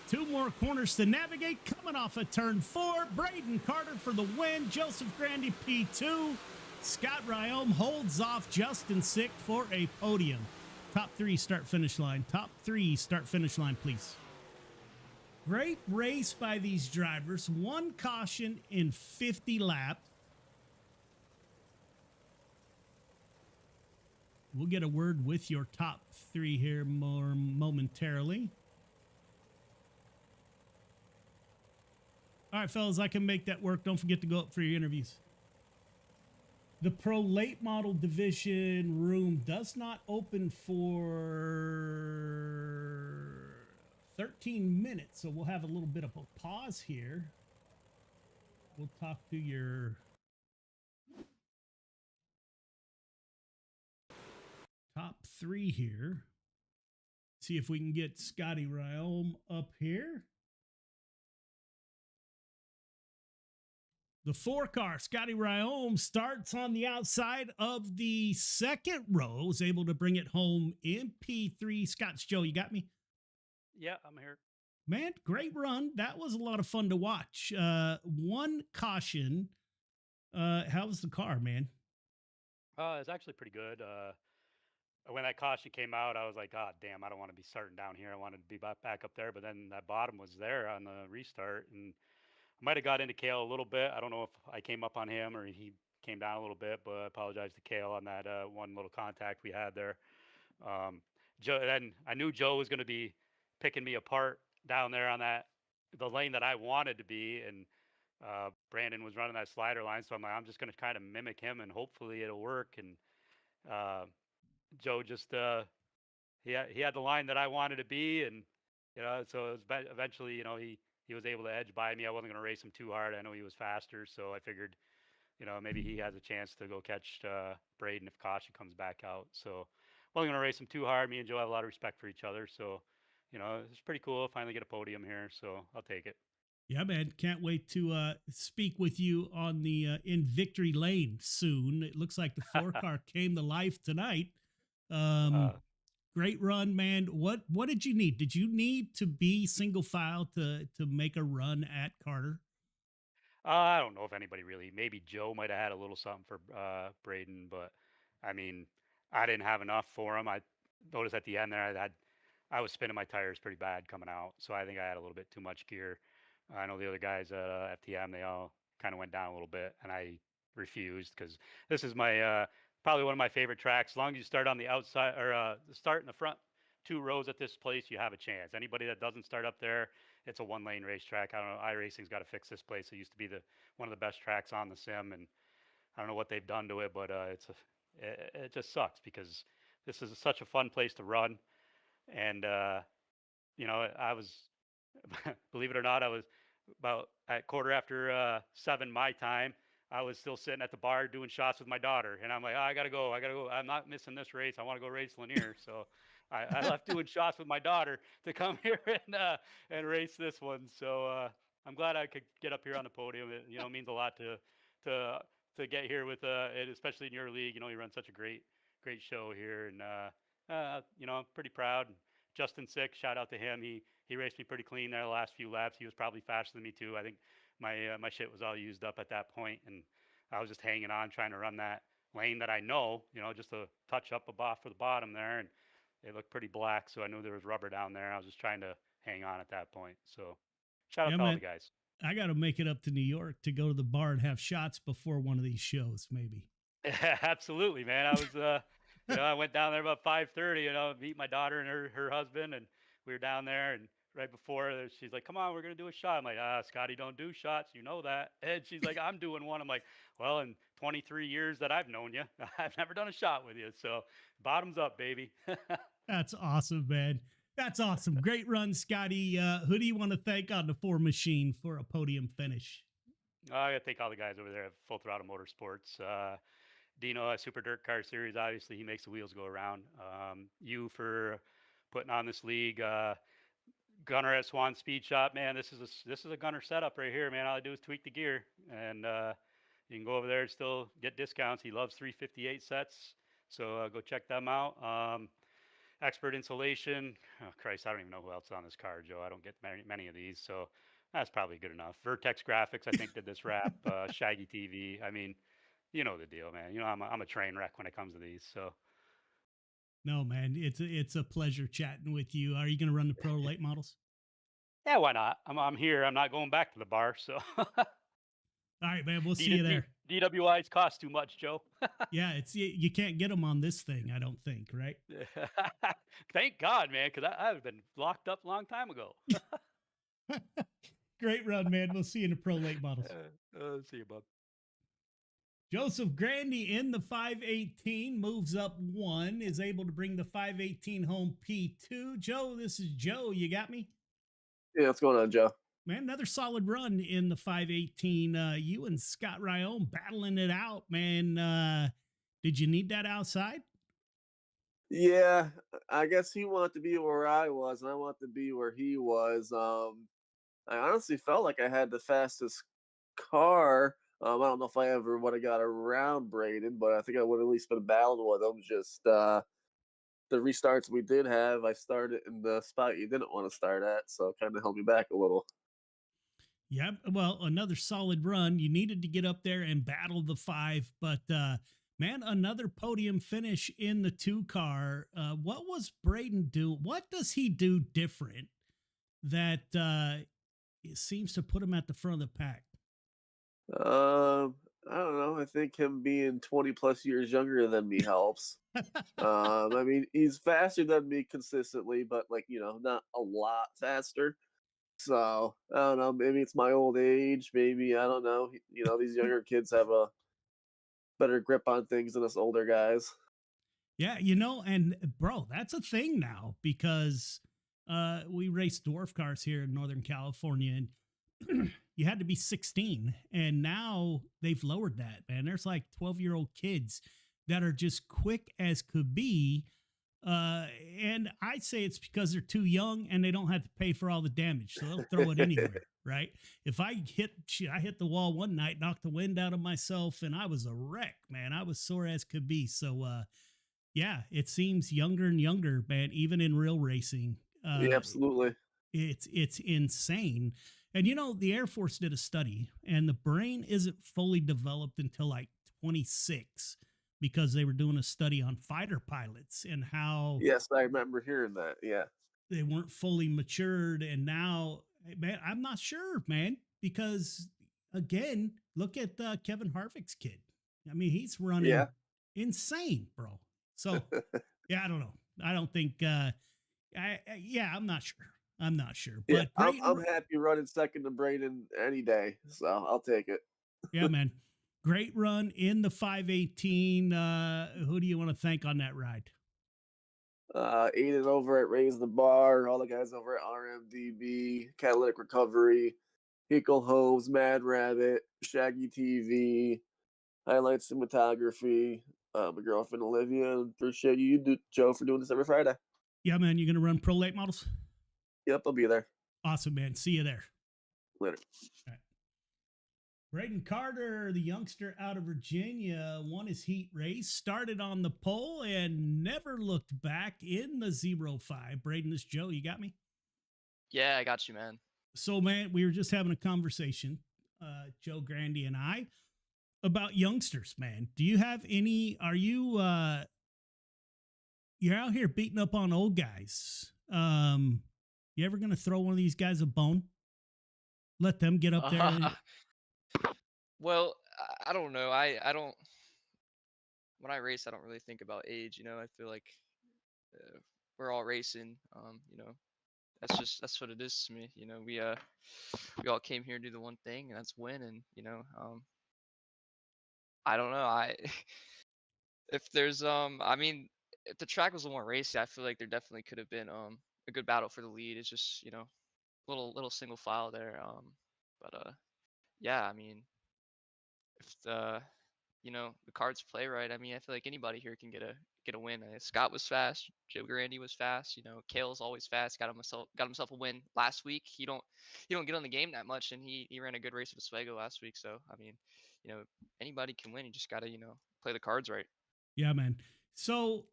2 more corners to navigate. Coming off of turn 4. Braden Carter for the win. Joseph Grandy P2. Scott Ryome holds off Justin Sick for a podium. Top 3 start finish line. Top 3 start finish line, please. Great race by these drivers. 1 caution in 50 laps. We'll get a word with your top 3 here more momentarily. All right, fellas, I can make that work. Don't forget to go up for your interviews. The Pro Late Model Division room does not open for 13 minutes, so we'll have a little bit of a pause here. We'll talk to your top 3 here. See if we can get Scotty Ryome up here. The 4-car, Scotty Ryome, starts on the outside of the second row, is able to bring it home in P3. Scott's Joe, you got me? Yeah, I'm here. Man, great run. That was a lot of fun to watch. 1 caution. How was the car, man? It's actually pretty good. When that caution came out, I was like, God damn, I don't want to be starting down here. I wanted to be back up there, but then that bottom was there on the restart, and I might have got into Kale a little bit. I don't know if I came up on him or he came down a little bit, but I apologize to Kale on that one little contact we had there. Joe, then I knew Joe was going to be picking me apart down there on the lane that I wanted to be, and Brandon was running that slider line, so I'm just going to kind of mimic him, and hopefully it'll work. And Joe just he had the line that I wanted to be, and so it was eventually he was able to edge by me. I wasn't going to race him too hard. I know he was faster, so I figured maybe he has a chance to go catch Braden if caution comes back out. So I wasn't going to race him too hard. Me and Joe have a lot of respect for each other, so it's pretty cool to finally get a podium here. So I'll take it. Yeah, man. Can't wait to speak with you on the in victory lane soon. It looks like the 4-car came to life tonight. Great run, man. What did you need? Did you need to be single file to make a run at Carter? I don't know if anybody really. Maybe Joe might have had a little something for Braden, but I mean, I didn't have enough for him. I noticed at the end there I was spinning my tires pretty bad coming out, so I think I had a little bit too much gear. I know the other guys at FTM, they all kind of went down a little bit, and I refused because this is my probably one of my favorite tracks. As long as you start on the outside or start in the front 2 rows at this place, you have a chance. Anybody that doesn't start up there, it's a 1-lane racetrack. I don't know. iRacing's got to fix this place. It used to be one of the best tracks on the sim, and I don't know what they've done to it, but it just sucks because this is such a fun place to run. And I was, believe it or not, I was about at 7:15 my time. I was still sitting at the bar doing shots with my daughter, and I'm like, I gotta go. I'm not missing this race. I want to go race Lanier. So I left doing shots with my daughter to come here and race this one. So I'm glad I could get up here on the podium. It means a lot to get here with it, especially in your league. You run such a great show here, and I'm pretty proud. Justin Sick, shout out to him. He raced me pretty clean there the last few laps. He was probably faster than me too. I think my shit was all used up at that point, and I was just hanging on, trying to run that lane that I know, just a touch up off for the bottom there, and it looked pretty black, so I knew there was rubber down there. I was just trying to hang on at that point. So shout out to all the guys. I got to make it up to New York to go to the bar and have shots before one of these shows, maybe. Absolutely, man. I was I went down there about 5:30, meet my daughter and her husband, and we were down there, and right before she's like, come on, we're going to do a shot. I'm like, Scotty don't do shots. You know that. And she's like, I'm doing one. I'm like, well, in 23 years that I've known you, I've never done a shot with you. So bottoms up, baby. That's awesome, man. That's awesome. Great run, Scotty. Who do you want to thank on the 4 machine for a podium finish? I got to thank all the guys over there at Full Throttle Motorsports. Dino at Super Dirt Car Series, obviously he makes the wheels go around. You for putting on this league. Gunner at Swan Speed Shop, man, this is a Gunner setup right here, man. All I do is tweak the gear, and you can go over there and still get discounts. He loves 358 sets, so go check them out. Expert Insulation, oh Christ, I don't even know who else is on this car, Joe. I don't get many of these, so that's probably good enough. Vertex Graphics, I think, did this wrap. Shaggy TV, I mean, you know the deal, man. I'm a train wreck when it comes to these, so. No, man, it's a pleasure chatting with you. Are you going to run the pro late models? Yeah, why not? I'm here. I'm not going back to the bar, so. All right, man. We'll see you there. DWIs cost too much, Joe. Yeah, you can't get them on this thing, I don't think, right? Thank God, man, because I would have been locked up a long time ago. Great run, man. We'll see you in the pro late models. See you, bud. Joseph Grandy in the 518 moves up 1, is able to bring the 518 home P2. Joe, this is Joe. You got me? Yeah, what's going on, Joe? Man, another solid run in the 518. You and Scott Ryome battling it out, man. Did you need that outside? Yeah, I guess he wanted to be where I was, and I wanted to be where he was. I honestly felt like I had the fastest car. I don't know if I ever would have got around Braden, but I think I would at least been battling with him. Just the restarts we did have, I started in the spot you didn't want to start at, so kind of held me back a little. Yeah, well, another solid run. You needed to get up there and battle the five, but man, another podium finish in the two car. What was Braden do? What does he do different that it seems to put him at the front of the pack? I don't know. I think him being 20 plus years younger than me helps. I mean, he's faster than me consistently, but like, not a lot faster. So I don't know. Maybe it's my old age. Maybe I don't know. These younger kids have a better grip on things than us older guys. Yeah, and bro, that's a thing now because we race dwarf cars here in Northern California, and you had to be 16, and now they've lowered that. Man, there's like 12-year-old kids that are just quick as could be. And I say it's because they're too young and they don't have to pay for all the damage, so they'll throw it anywhere, right? If I hit the wall one night, knocked the wind out of myself, and I was a wreck, man. I was sore as could be. So, yeah, it seems younger and younger, man. Even in real racing, Yeah, absolutely. it's insane. And the Air Force did a study, and the brain isn't fully developed until like 26 because they were doing a study on fighter pilots and how Yes, I remember hearing that. Yeah. they weren't fully matured. And now, man, I'm not sure, man, because again, look at Kevin Harvick's kid. I mean, he's running Yeah. insane, bro. So, yeah, I don't know. I don't think, yeah, I'm not sure. I'm not sure, Yeah. but I'm, great. I'm happy running second to Braden any day. So I'll take it. Yeah, man. Great run in the 518. Who do you want to thank on that ride? Aiden over at Raise the Bar, all the guys over at RMDB, Catalytic Recovery, Hickle Homes, Mad Rabbit, Shaggy TV, Highlight Cinematography, my girlfriend Olivia, and appreciate you, Joe, for doing this every Friday. Yeah, man. You're going to run pro late models? Yep, I'll be there. Awesome, man. See you there. Later. All right. Braden Carter, the youngster out of Virginia, won his heat race, started on the pole, and never looked back in the 0-5. Braden, this Joe. You got me? Yeah, I got you, man. So, man, we were just having a conversation, Joe Grandy and I, about youngsters, man. Do you have any, you're out here beating up on old guys. You ever going to throw one of these guys a bone? Let them get up there? Well, I don't know. I don't. When I race, I don't really think about age. I feel like we're all racing. That's what it is to me. We all came here to do the one thing, and that's win. And I don't know. If there's I mean, if the track was a little more racy, I feel like there definitely could have been a good battle for the lead. It's just little single file there. But yeah, I mean, if the cards play right, I mean, I feel like anybody here can get a win. Scott was fast, Joe Grandy was fast. Kale's always fast. Got himself a win last week. He don't get on the game that much, and he ran a good race at Oswego last week. So I mean, anybody can win. You just gotta play the cards right. Yeah, man. So,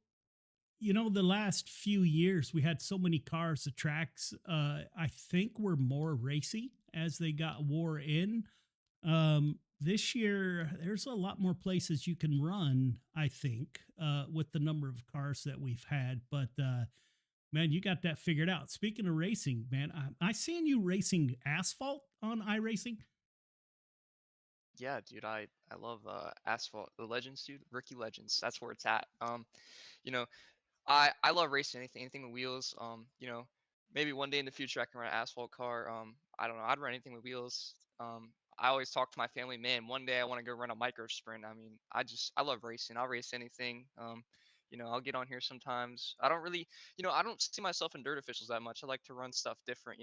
the last few years we had so many cars, the tracks, I think were more racy as they got wore in. This year, there's a lot more places you can run, I think, with the number of cars that we've had. But, man, you got that figured out. Speaking of racing, man, I seen you racing asphalt on iRacing. Yeah, dude, I love asphalt, the legends, dude, rookie legends. That's where it's at. You know, I love racing anything with wheels. Maybe one day in the future I can run an asphalt car. I don't know. I'd run anything with wheels. I always talk to my family, man. One day I want to go run a micro sprint. I mean, I love racing. I'll race anything. I'll get on here sometimes. I don't really, I don't see myself in dirt officials that much. I like to run stuff different.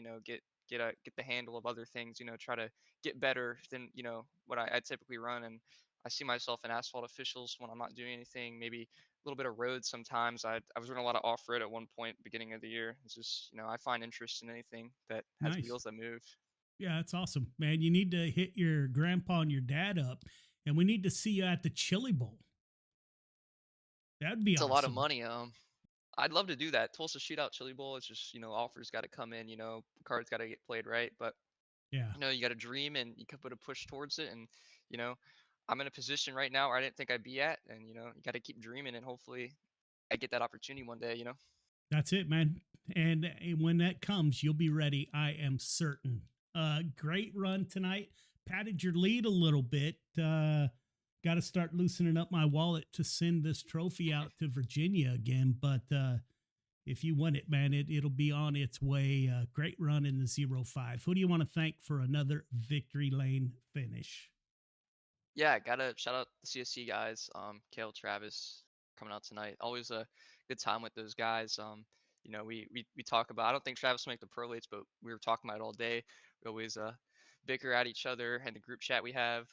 Get get the handle of other things, try to get better than, what I typically run. And I see myself in asphalt officials when I'm not doing anything, maybe a little bit of road sometimes. I was running a lot of off-road at one point, beginning of the year. It's just, I find interest in anything that has Nice. wheels that move. Yeah, that's awesome, man. You need to hit your grandpa and your dad up, and we need to see you at the Chili Bowl. That'd be It's awesome. a lot of money. I'd love to do that. Tulsa Shootout Chili Bowl. It's just, offers got to come in, cards got to get played right. But, Yeah. you got to dream and you can put a push towards it. And, I'm in a position right now where I didn't think I'd be at. And, you got to keep dreaming and hopefully I get that opportunity one day, That's it, man. And when that comes, you'll be ready. I am certain. Great run tonight. Patted your lead a little bit. Got to start loosening up my wallet to send this trophy out to Virginia again. But if you win it, man, it'll be on its way. Great run in the 0-5. Who do you want to thank for another victory lane finish? Yeah, gotta shout out the CSC guys, Kale, Travis, coming out tonight. Always a good time with those guys. We talk about, I don't think Travis will make the pro lates, but we were talking about it all day. We always bicker at each other and the group chat we have.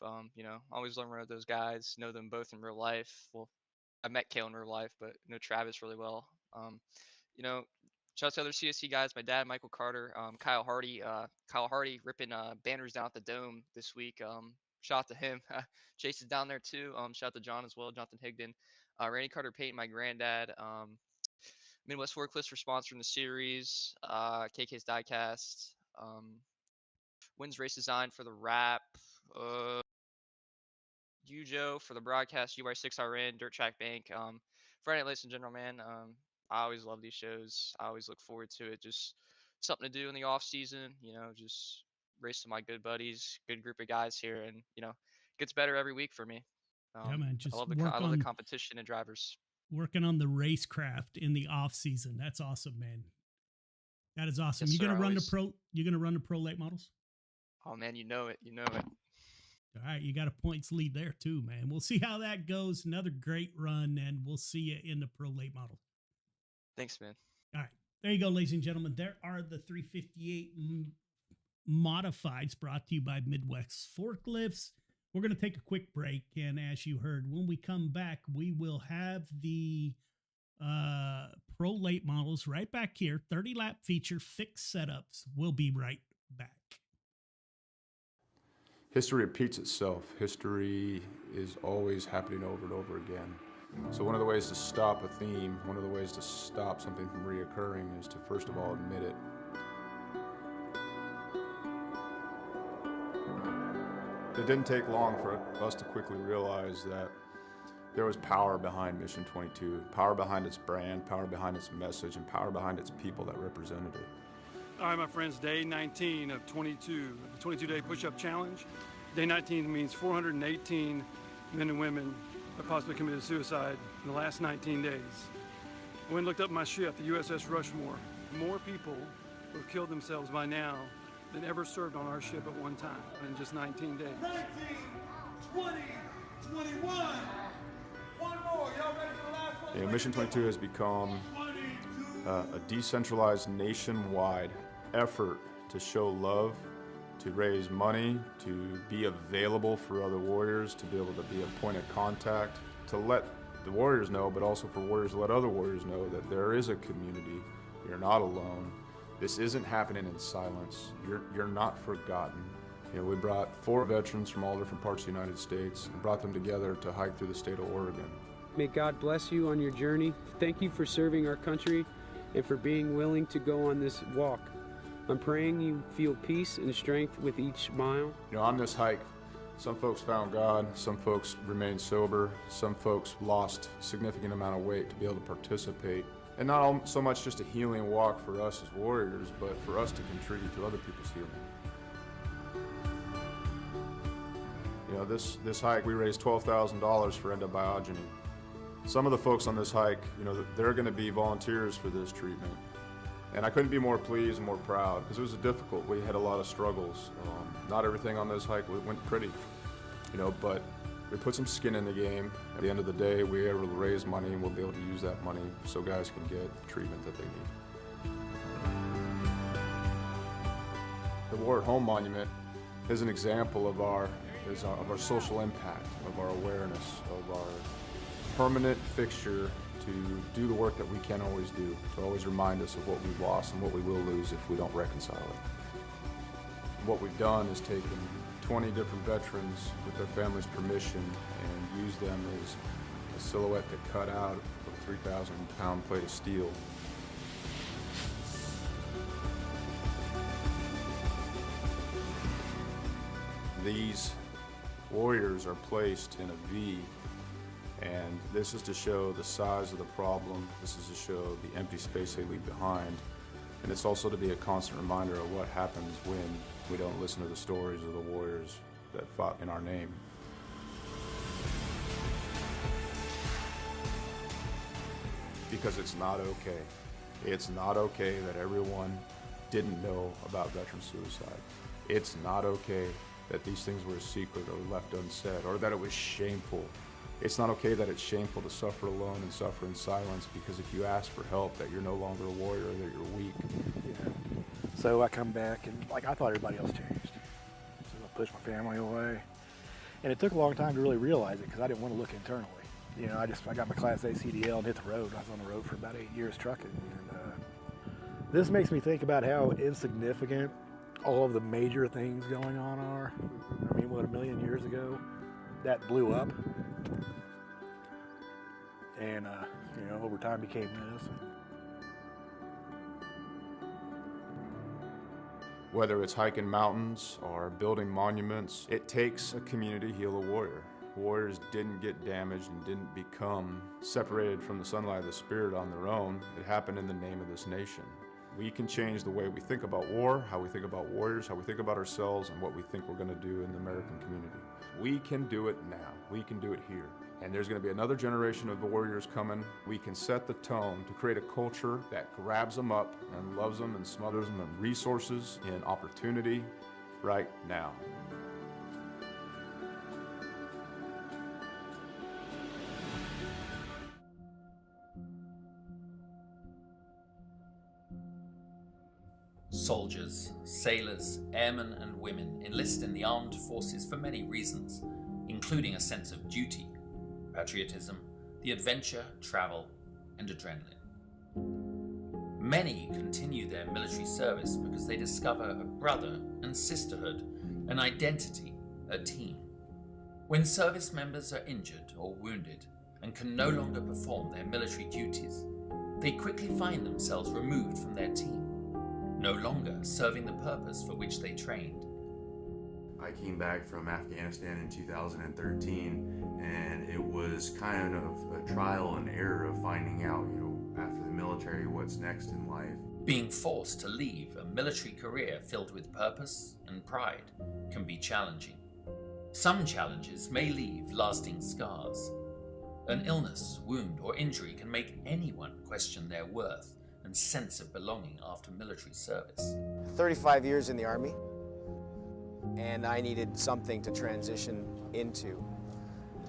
Always learn from those guys, know them both in real life. Well, I met Kale in real life, but know Travis really well. Shout out to other CSC guys, my dad, Michael Carter, Kyle Hardy. Kyle Hardy ripping banners down at the Dome this week. Shout out to him. Chase is down there too. Shout out to John as well, Jonathan Higdon. Randy Carter Payton, my granddad. Midwest Forklifts for sponsoring the series. KK's Diecast. Wins Race Design for the wrap. Ujo for the broadcast. UY6RN, Dirt Track Bank. Friday Night, ladies and gentlemen, man. I always love these shows. I always look forward to it. Just something to do in the off season. Just race with my good buddies, good group of guys here, and gets better every week for me. Yeah, man. Just I love the competition and drivers. Working on the racecraft in the off season. That's awesome, man. That is awesome. Yes, You're sir, gonna run the pro. You're gonna run the pro late models. Oh man, you know it. You know it. All right, you got a points lead there too, man. We'll see how that goes. Another great run, and we'll see you in the pro late model. Thanks, man. All right, there you go, ladies and gentlemen. There are the 358 modifieds brought to you by Midwest Forklifts. We're going to take a quick break, and as you heard, when we come back, we will have the pro late models right back here. 30-lap feature, fixed setups. We'll be right back. History repeats itself. History is always happening over and over again. So one of the ways to stop a theme, one of the ways to stop something from reoccurring is to first of all admit it. It didn't take long for us to quickly realize that there was power behind Mission 22, power behind its brand, power behind its message, and power behind its people that represented it. All right, my friends, day 19 of 22, the 22-day push-up challenge. Day 19 means 418 men and women have possibly committed suicide in the last 19 days. I went and looked up my ship, the USS Rushmore. More people who have killed themselves by now than ever served on our ship at one time in just 19 days. 19, 20, 21. One more. Y'all ready for the last one? Mission 22 has become a decentralized nationwide effort to show love, to raise money, to be available for other warriors, to be able to be a point of contact, to let the warriors know, but also for warriors to let other warriors know that there is a community. You're not alone. This isn't happening in silence. You're not forgotten. We brought 4 veterans from all different parts of the United States and brought them together to hike through the state of Oregon. May God bless you on your journey. Thank you for serving our country and for being willing to go on this walk. I'm praying you feel peace and strength with each mile. On this hike, some folks found God, some folks remained sober, some folks lost a significant amount of weight to be able to participate. And not so much just a healing walk for us as warriors, but for us to contribute to other people's healing. This hike, we raised $12,000 for endobiogeny. Some of the folks on this hike, they're going to be volunteers for this treatment. And I couldn't be more pleased and more proud because it was difficult. We had a lot of struggles. Not everything on this hike went pretty, but we put some skin in the game. At the end of the day, we were able to raise money and we'll be able to use that money so guys can get treatment that they need. War at Home monument is an example of our social impact, of our awareness, of our permanent fixture to do the work that we can't always do, to always remind us of what we've lost and what we will lose if we don't reconcile it. What we've done is taken 20 different veterans with their families' permission and used them as a silhouette to cut out of a 3,000-pound plate of steel. These warriors are placed in a V, and this is to show the size of the problem. This is to show the empty space they leave behind. And it's also to be a constant reminder of what happens when we don't listen to the stories of the warriors that fought in our name. Because it's not okay. It's not okay that everyone didn't know about veteran suicide. It's not okay that these things were a secret or left unsaid, or that it was shameful. It's not okay that it's shameful to suffer alone and suffer in silence, because if you ask for help, that you're no longer a warrior, that you're weak. Yeah. So I come back and I thought everybody else changed. So I pushed my family away. And it took a long time to really realize it because I didn't want to look internally. You know, I got my Class A CDL and hit the road. I was on the road for about 8 years trucking. And this makes me think about how insignificant all of the major things going on are. I mean, what, 1 million years ago, that blew up. And, you know, over time became this. Whether it's hiking mountains or building monuments, it takes a community to heal a warrior. Warriors didn't get damaged and didn't become separated from the sunlight of the spirit on their own. It happened in the name of this nation. We can change the way we think about war, how we think about warriors, how we think about ourselves, and what we think we're going to do in the American community. We can do it now. We can do it here. And there's going to be another generation of warriors coming. We can set the tone to create a culture that grabs them up and loves them and smothers them in resources, in opportunity, right now. Soldiers, sailors, airmen and women enlist in the armed forces for many reasons, including a sense of duty, patriotism, the adventure, travel, and adrenaline. Many continue their military service because they discover a brother and sisterhood, an identity, a team. When service members are injured or wounded and can no longer perform their military duties, they quickly find themselves removed from their team, no longer serving the purpose for which they trained. I came back from Afghanistan in 2013, and it was kind of a trial and error of finding out, after the military, what's next in life. Being forced to leave a military career filled with purpose and pride can be challenging. Some challenges may leave lasting scars. An illness, wound, or injury can make anyone question their worth and sense of belonging after military service. 35 years in the Army, and I needed something to transition into.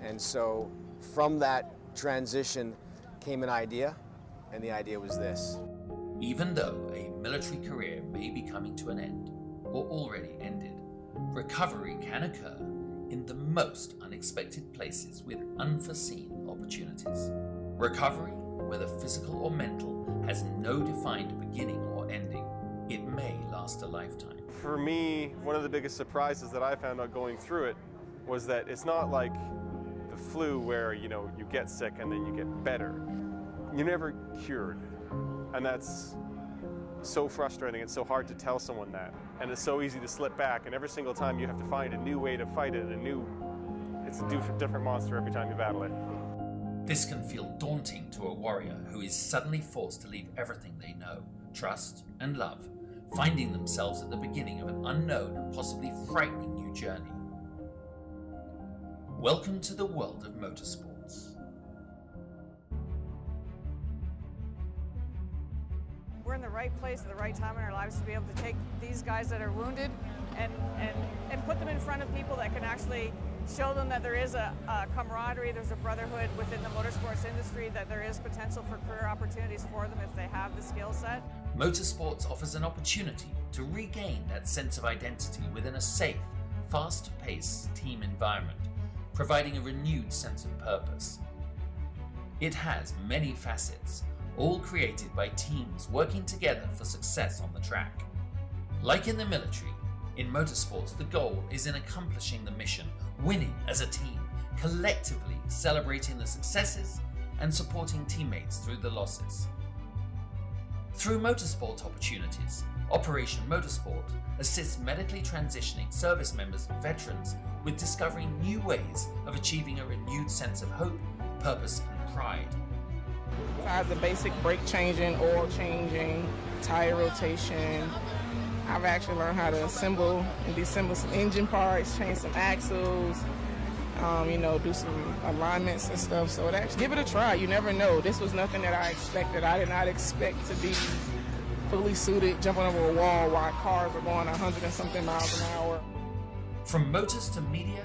And so from that transition came an idea, and the idea was this. Even though a military career may be coming to an end, or already ended, recovery can occur in the most unexpected places with unforeseen opportunities. Recovery, whether physical or mental, has no defined beginning or ending. It may last a lifetime. For me, one of the biggest surprises that I found out going through it was that it's not like the flu where, you get sick and then you get better. You're never cured. And that's so frustrating. It's so hard to tell someone that. And it's so easy to slip back. And every single time you have to find a new way to fight it, it's a different monster every time you battle it. This can feel daunting to a warrior who is suddenly forced to leave everything they know, trust, and love, finding themselves at the beginning of an unknown and possibly frightening new journey. Welcome to the world of motorsports. We're in the right place at the right time in our lives to be able to take these guys that are wounded and put them in front of people that can actually show them that there is a camaraderie, there's a brotherhood within the motorsports industry, that there is potential for career opportunities for them if they have the skill set. Motorsports offers an opportunity to regain that sense of identity within a safe, fast-paced team environment, providing a renewed sense of purpose. It has many facets, all created by teams working together for success on the track. Like in the military, in motorsports the goal is in accomplishing the mission, winning as a team, collectively celebrating the successes and supporting teammates through the losses. Through motorsport opportunities, Operation Motorsport assists medically transitioning service members and veterans with discovering new ways of achieving a renewed sense of hope, purpose and pride. Besides the basic brake changing, oil changing, tire rotation, I've actually learned how to assemble and disassemble some engine parts, change some axles, do some alignments and stuff. So give it a try. You never know. This was nothing that I expected. I did not expect to be fully suited, jumping over a wall while cars are going 100 and something miles an hour. From motors to media,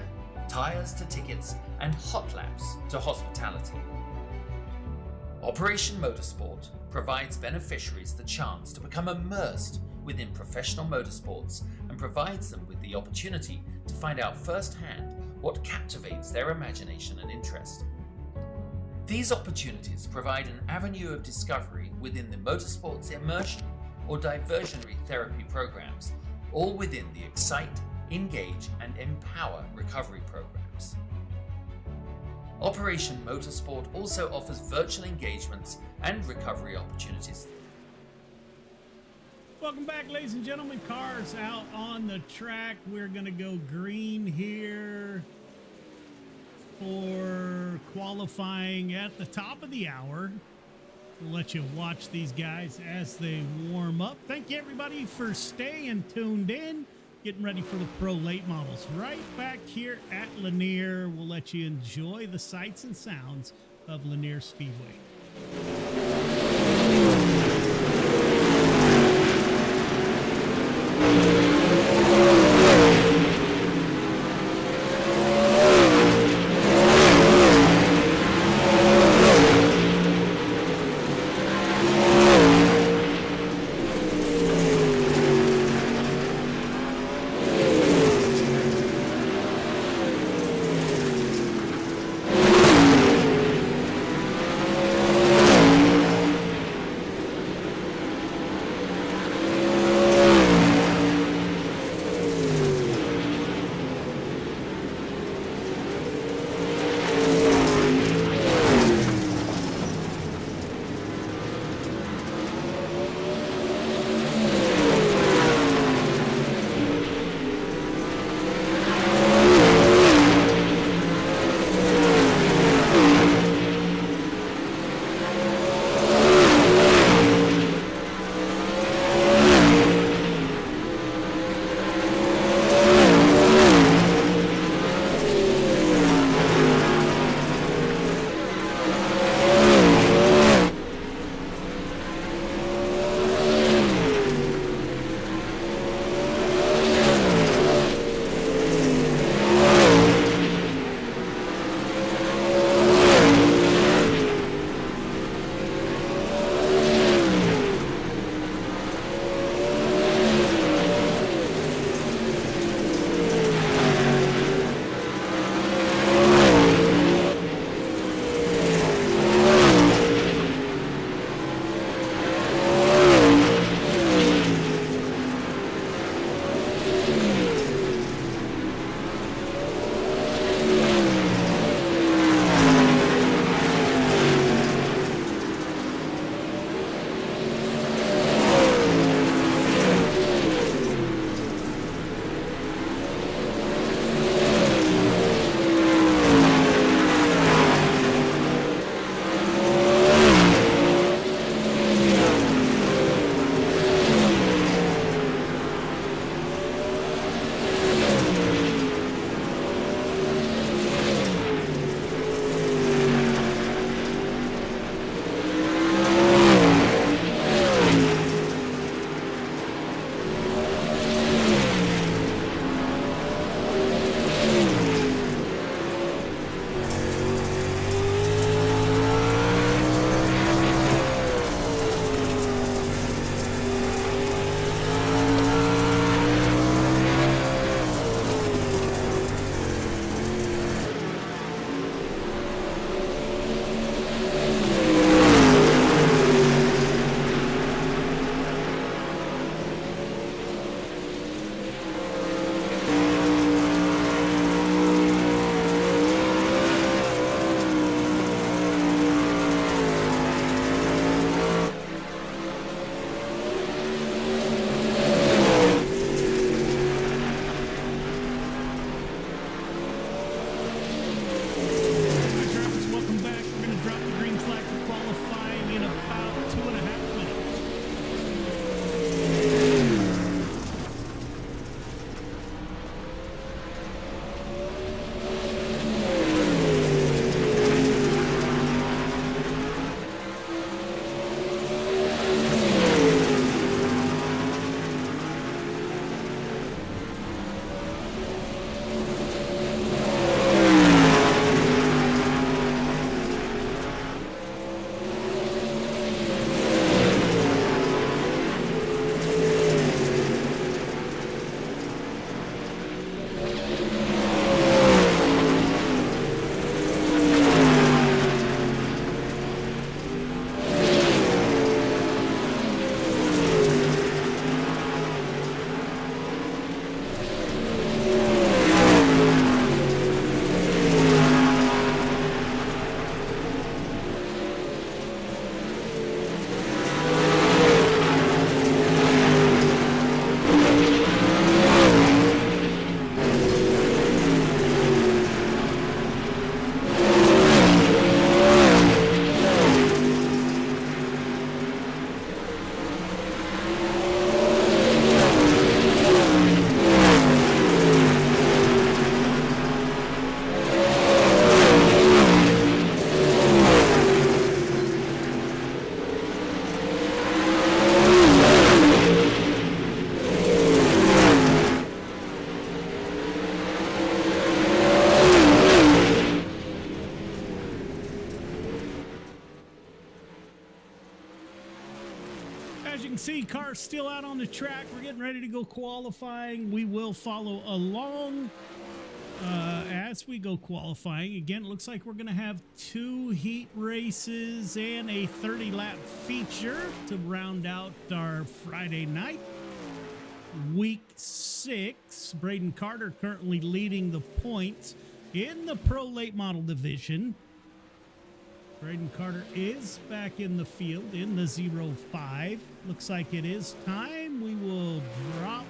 tires to tickets, and hot laps to hospitality. Operation Motorsport provides beneficiaries the chance to become immersed within professional motorsports and provides them with the opportunity to find out firsthand what captivates their imagination and interest. These opportunities provide an avenue of discovery within the motorsports immersion or diversionary therapy programs, all within the Excite, Engage and Empower recovery programs. Operation Motorsport also offers virtual engagements and recovery opportunities. Welcome back, ladies and gentlemen. Cars out on the track. We're going to go green here for qualifying at the top of the hour. We'll let you watch these guys as they warm up. Thank you, everybody, for staying tuned in. Getting ready for the Pro Late Models right back here at Lanier. We'll let you enjoy the sights and sounds of Lanier Speedway. see cars still out on the track. We're getting ready to go qualifying. We will follow along as we go qualifying. Again, it looks like we're going to have 2 heat races and a 30-lap feature to round out our Friday night. Week 6, Braden Carter currently leading the points in the Pro Late Model Division. Braden Carter is back in the field in the 05. Looks like it is time. We will drop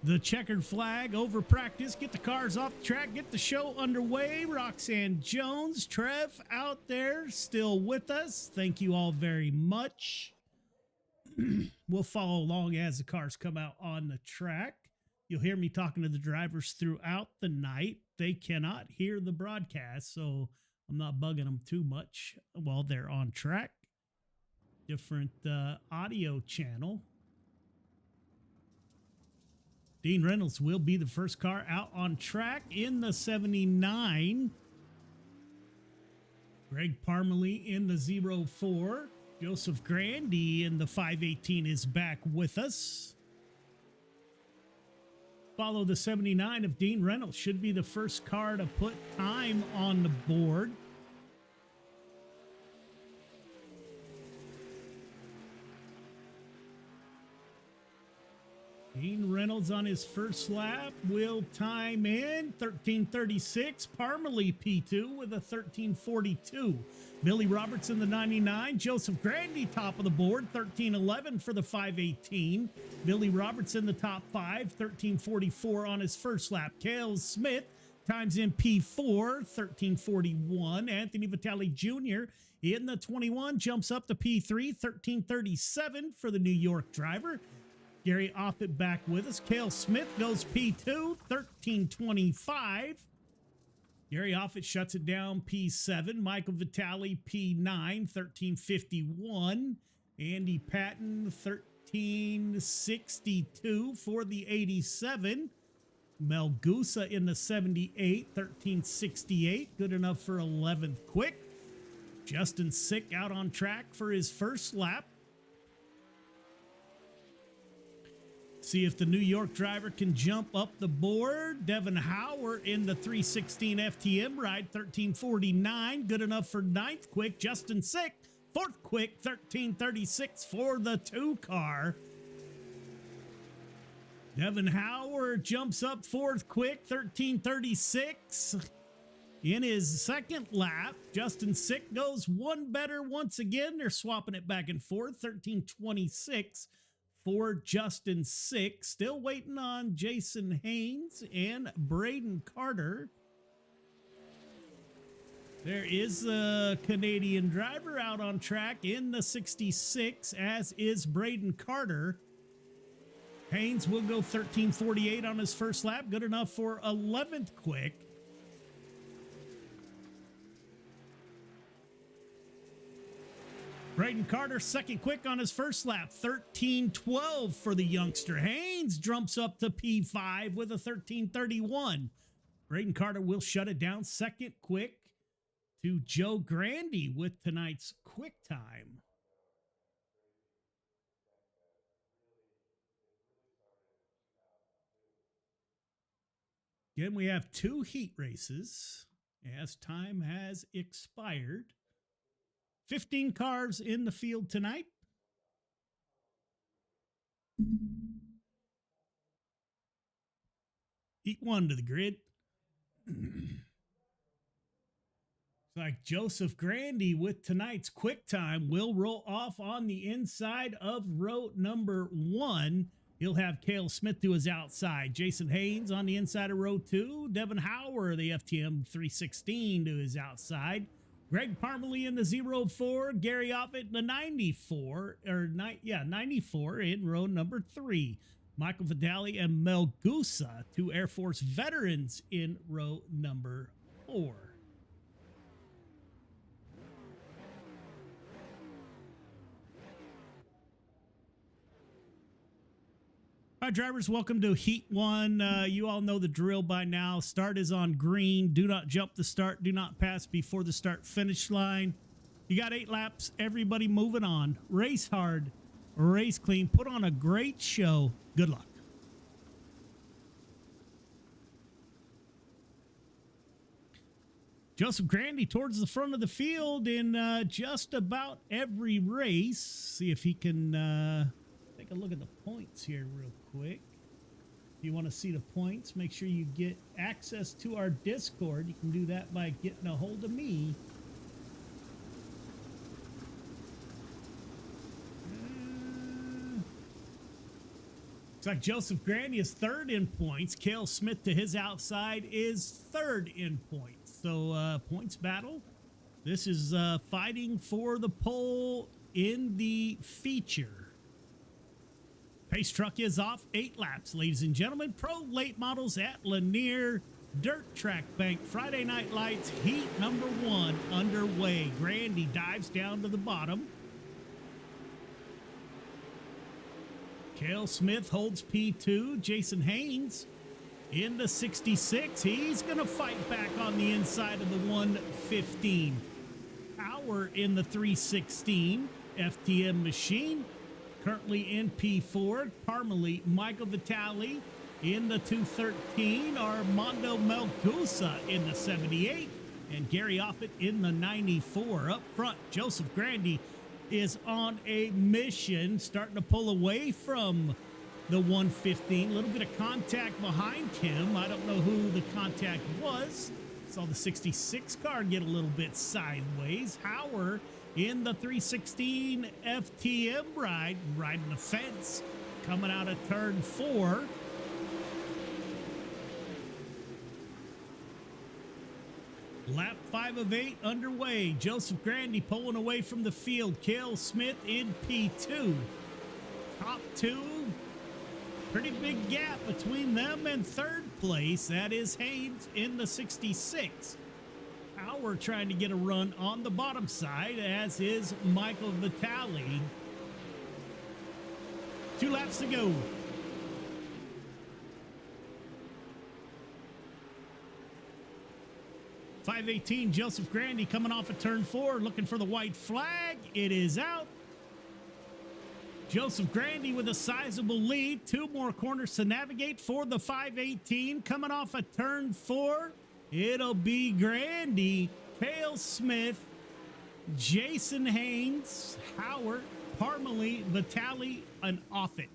the checkered flag over practice, get the cars off the track, get the show underway. Roxanne Jones, Trev out there still with us. Thank you all very much. We'll follow along as the cars come out on the track. You'll hear me talking to the drivers throughout the night. They cannot hear the broadcast, so I'm not bugging them too much while they're on track. Different audio channel. Dean Reynolds will be the first car out on track in the 79. Greg Parmalee in the 04. Joseph Grandy in the 518 is back with us. Follow the 79 of Dean Reynolds. Should be the first car to put time on the board. Dean Reynolds on his first lap will time in 13:36. Parmalee P2 with a 13:42. Billy Roberts in the 99. Joseph Grandy top of the board, 13:11 for the 518. Billy Roberts in the top 5, 13:44 on his first lap. Cale Smith times in P4, 13:41. Anthony Vitale Jr. in the 21 jumps up to P3, 13:37 for the New York driver. Gary Offit back with us. Cale Smith goes P2, 13:25. Gary Offit shuts it down, P7. Michael Vitale, P9, 13:51. Andy Patton, 13:62 for the 87. Mel Gusa in the 78, 13:68. Good enough for 11th quick. Justin Sick out on track for his first lap. See if the New York driver can jump up the board. Devin Hauer in the 316 FTM ride, 13:49. Good enough for 9th quick. Justin Sick, 4th quick, 13:36 for the 2 car. Devin Hauer jumps up 4th quick, 13:36 in his second lap. Justin Sick goes one better once again. They're swapping it back and forth, 13:26. For Justin Sick. Still waiting on Jason Haynes and Braden Carter. There is a Canadian driver out on track in the 66, as is Braden Carter. Haynes will go 13:48 on his first lap. Good enough for 11th quick. Braden Carter, second quick on his first lap, 13:12 for the youngster. Haynes jumps up to P5 with a 13:31. Braden Carter will shut it down, second quick to Joe Grandy with tonight's quick time. Again, we have 2 heat races as time has expired. 15 cars in the field tonight. Heat 1 to the grid. It's like Joseph Grandy with tonight's quick time will roll off on the inside of row number 1. He'll have Cale Smith to his outside. Jason Haynes on the inside of row 2. Devin Hauer, the FTM 316 to his outside. Greg Parmalee in the 04, Gary Offit in the 94 in row number 3. Michael Vitale and Mel Gusa, 2 Air Force veterans in row number 4. Hi, drivers. Welcome to Heat 1. You all know the drill by now. Start is on green. Do not jump the start. Do not pass before the start-finish line. You got 8 laps. Everybody moving on. Race hard, race clean. Put on a great show. Good luck. Joseph Grandy towards the front of the field in just about every race. See if he can take a look at the points here real quick. If you want to see the points, make sure you get access to our Discord. You can do that by getting a hold of me. Looks like Joseph Grandy is 3rd in points. Cale Smith to his outside is 3rd in points. So points battle. This is fighting for the pole in the feature. Pace truck is off 8 laps, ladies and gentlemen. Pro late models at Lanier Dirt Track Bank. Friday Night Lights heat number 1 underway. Grandy dives down to the bottom. Cale Smith holds P2. Jason Haynes in the 66. He's going to fight back on the inside of the 115. Power in the 316. FTM machine currently in P4. Parmalee, Michael Vitale in the 213. Armando Melgusa in the 78. And Gary Offit in the 94. Up front, Joseph Grandy is on a mission, starting to pull away from the 115. A little bit of contact behind him. I don't know who the contact was. Saw the 66 car get a little bit sideways. Hauer in the 316 FTM ride, riding the fence, coming out of turn 4. Lap 5 of 8 underway. Joseph Grandy pulling away from the field. Cale Smith in P2. Top 2. Pretty big gap between them and 3rd place. That is Haynes in the 66. Hauer trying to get a run on the bottom side, as is Michael Vitale. 2 laps to go. .518, Joseph Grandy coming off of turn 4, looking for the white flag. It is out. Joseph Grandy with a sizable lead. 2 more corners to navigate for the 518. Coming off of turn 4, it'll be Grandy, Cale Smith, Jason Haynes, Howard, Parmalee, Vitale, and Offit.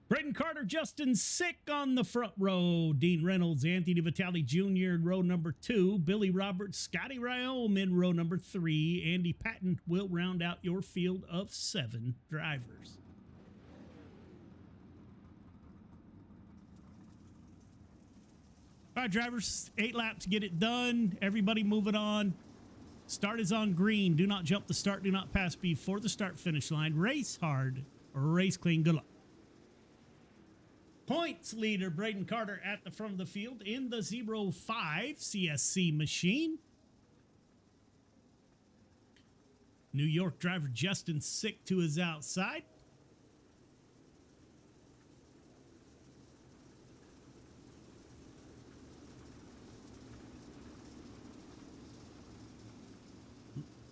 Braden Carter, Justin Sick on the front row. Dean Reynolds, Anthony Vitale Jr. in row number 2. Billy Roberts, Scotty Ryome in row number 3. Andy Patton will round out your field of 7 drivers. All right, drivers, 8 laps to get it done. Everybody moving on. Start is on green. Do not jump the start. Do not pass before the start-finish line. Race hard or race clean. Good luck. Points leader Braden Carter at the front of the field in the 05 CSC machine. New York driver Justin Sick to his outside.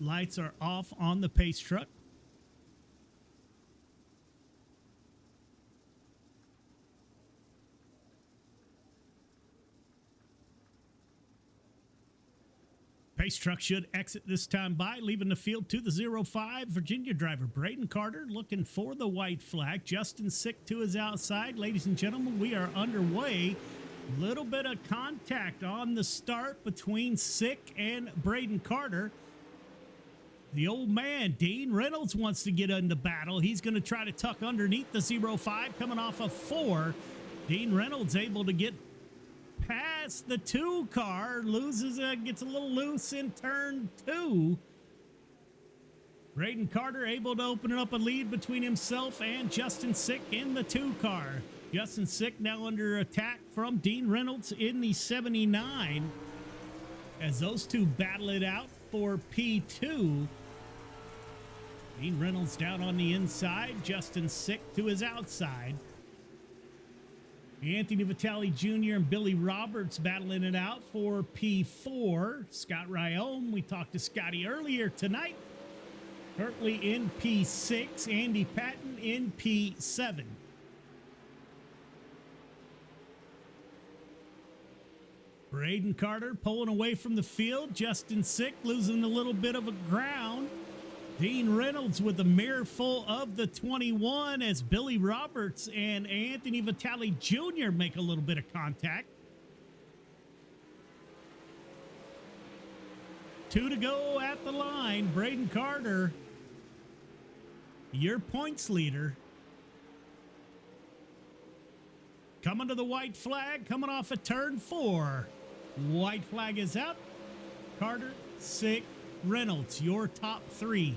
Lights are off on the pace truck. Pace truck should exit this time by, leaving the field to the 05 Virginia driver Braden Carter looking for the white flag. Justin Sick to his outside. Ladies and gentlemen, we are underway. Little bit of contact on the start between Sick and Braden Carter. The old man, Dean Reynolds, wants to get into battle. He's going to try to tuck underneath the 05 coming off of 4. Dean Reynolds able to get past the 2 car, gets a little loose in turn 2. Braden Carter able to open up a lead between himself and Justin Sick in the 2 car. Justin Sick now under attack from Dean Reynolds in the 79. as those two battle it out for P2. Dean Reynolds down on the inside, Justin Sick to his outside. Anthony Vitale Jr. and Billy Roberts battling it out for P4. Scott Ryome, we talked to Scotty earlier tonight, currently in P6. Andy Patton in P7. Braden Carter pulling away from the field. Justin Sick losing a little bit of a ground. Dean Reynolds with a mirror full of the 21 as Billy Roberts and Anthony Vitale Jr. make a little bit of contact. 2 to go at the line. Braden Carter, your points leader. Coming to the white flag, coming off of turn 4. White flag is out. Carter, Sick, Reynolds, your top 3.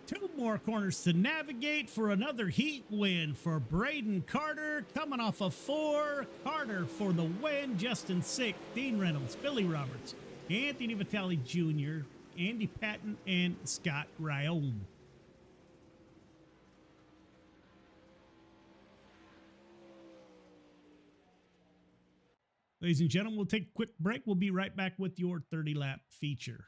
2 more corners to navigate for another heat win for Braden Carter. Coming off of 4, Carter for the win. Justin Sick, Dean Reynolds, Billy Roberts, Anthony Vitale Jr., Andy Patton, and Scott Ryome. Ladies and gentlemen, we'll take a quick break. We'll be right back with your 30-lap feature.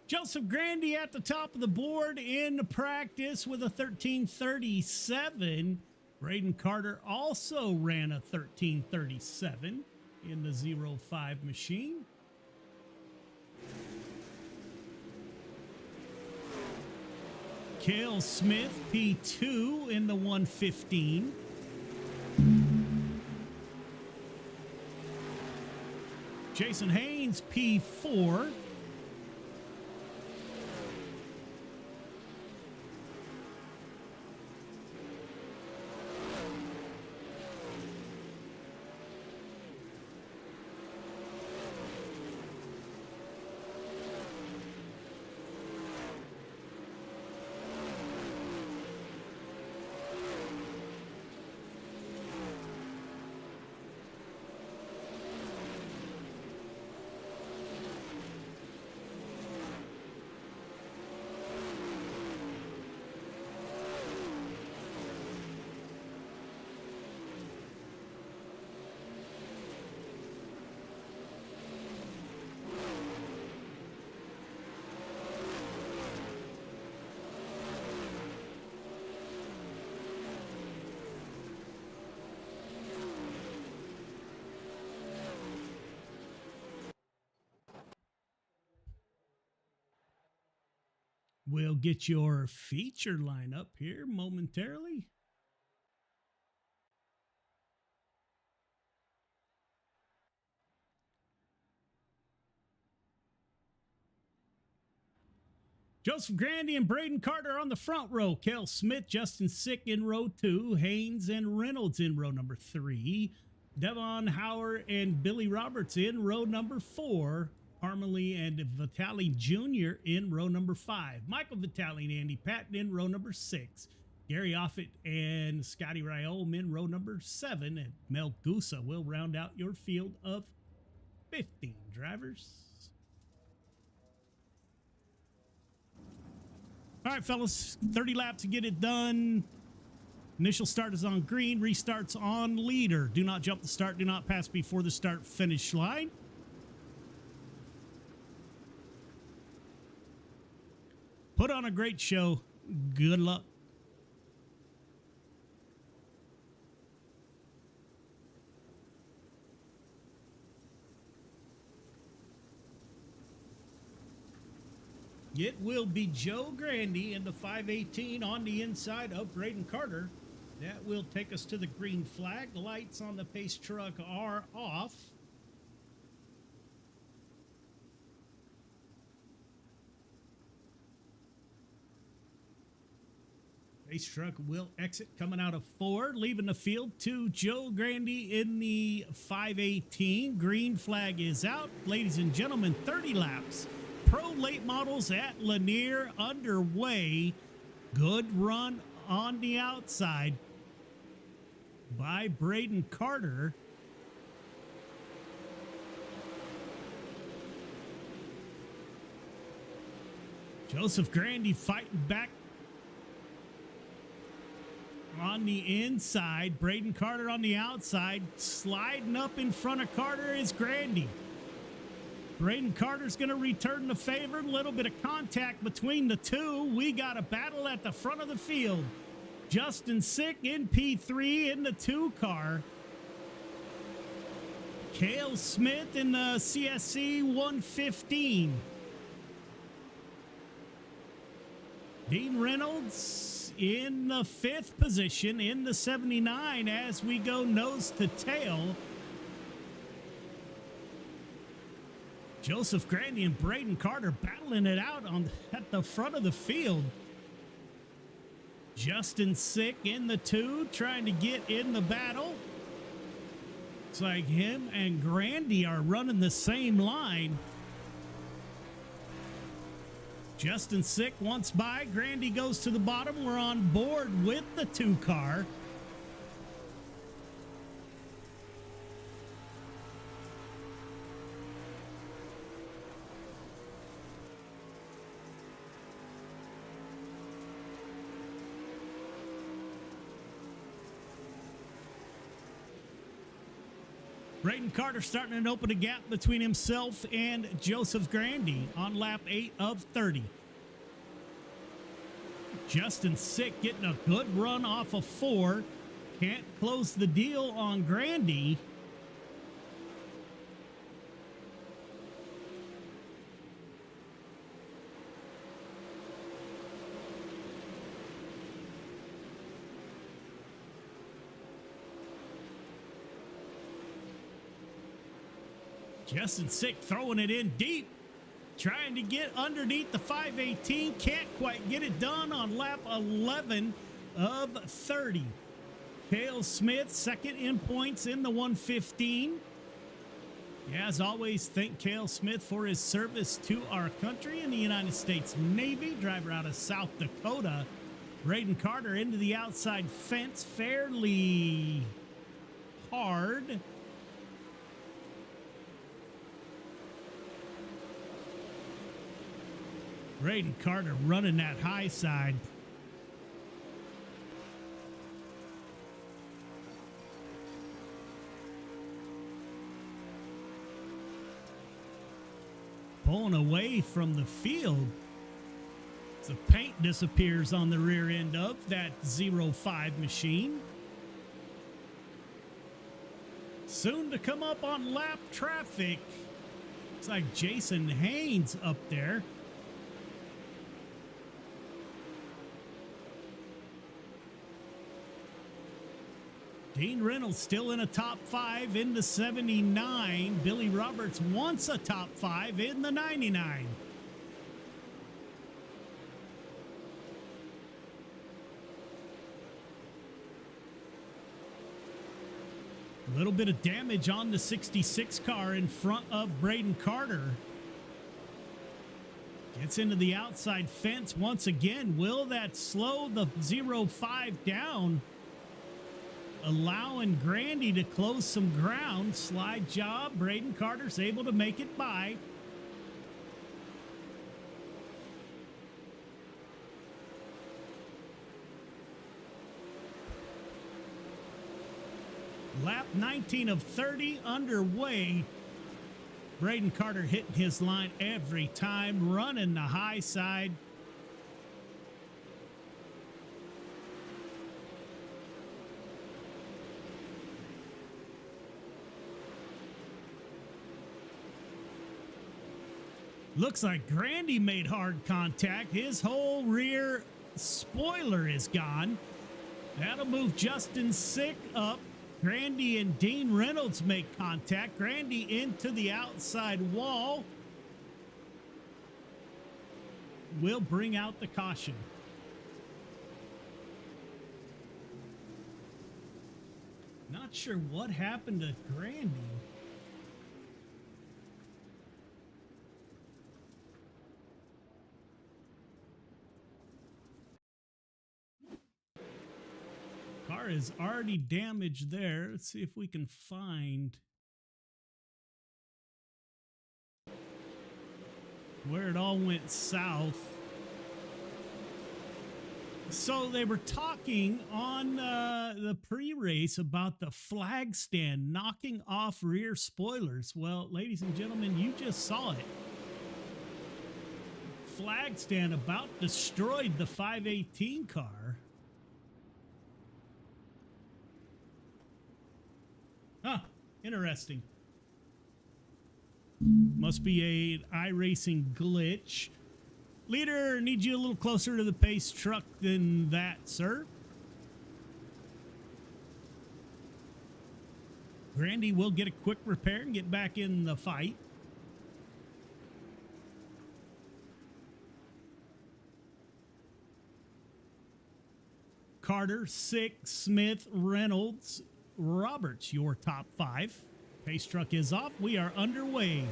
Joseph Grandy at the top of the board in practice with a 13:37. Braden Carter also ran a 13:37 in the 05 machine. Cale Smith, P2 in the 115. Jason Haynes, P4. We'll get your feature lineup here momentarily. Joseph Grandy and Braden Carter on the front row. Cale Smith, Justin Sick in row 2. Haynes and Reynolds in row number 3. Devon Howard and Billy Roberts in row number 4. Harmony and Vitale Jr. in row number 5. Michael Vitale and Andy Patton in row number 6. Gary Offit and Scotty Ryome in row number 7. And Mel Gusa will round out your field of 15 drivers. All right, fellas, 30 laps to get it done. Initial start is on green, restarts on leader. Do not jump the start, do not pass before the start finish line. Put on a great show. Good luck. It will be Joe Grandy in the 518 on the inside of Braden Carter. That will take us to the green flag. The lights on the pace truck are off. Pace truck will exit coming out of 4, leaving the field to Joe Grandy in the 518. Green flag is out. Ladies and gentlemen, 30 laps. Pro late models at Lanier underway. Good run on the outside by Braden Carter. Joseph Grandy fighting back on the inside. Braden Carter on the outside. Sliding up in front of Carter is Grandy. Braden Carter's going to return the favor. A little bit of contact between the two. We got a battle at the front of the field. Justin Sick in P3 in the 2 car. Cale Smith in the CSC 115. Dean Reynolds in the 5th position in the 79 as we go nose to tail. Joseph Grandy and Braden Carter battling it out at the front of the field. Justin Sick in the 2, trying to get in the battle. Looks like him and Grandy are running the same line. Justin Sick once by. Grandy goes to the bottom. We're on board with the 2 car. Braden Carter starting to open a gap between himself and Joseph Grandy on lap 8 of 30. Justin Sick getting a good run off of 4. Can't close the deal on Grandy. Justin Sick throwing it in deep, trying to get underneath the 518. Can't quite get it done on lap 11 of 30. Cale Smith, second in points in the 115. Yeah, as always, thank Cale Smith for his service to our country in the United States Navy. Driver out of South Dakota. Braden Carter into the outside fence fairly hard. Braden Carter running that high side. Pulling away from the field. The paint disappears on the rear end of that 05 machine. Soon to come up on lap traffic. Looks like Jason Haynes up there. Dean Reynolds still in a top 5 in the 79. Billy Roberts wants a top 5 in the 99. A little bit of damage on the 66 car in front of Braden Carter. Gets into the outside fence once again. Will that slow the 0-5 down? Allowing Grandy to close some ground. Slide job. Braden Carter's able to make it by. Lap 19 of 30 underway. Braden Carter hitting his line every time, running the high side. Looks like Grandy made hard contact. His whole rear spoiler is gone. That'll move Justin Sick up. Grandy and Dean Reynolds make contact. Grandy into the outside wall. Will bring out the caution. Not sure what happened to Grandy. Car is already damaged there. Let's see if we can find where it all went south. So they were talking on the pre-race about the flag stand knocking off rear spoilers. Well, ladies and gentlemen, you just saw it. Flag stand about destroyed the 518 car. Huh, interesting. Must be a iRacing glitch. Leader, need you a little closer to the pace truck than that, sir. Grandy will get a quick repair and get back in the fight. Carter, Sick, Smith, Reynolds, Roberts, your top 5. Pace truck is off. We are underway.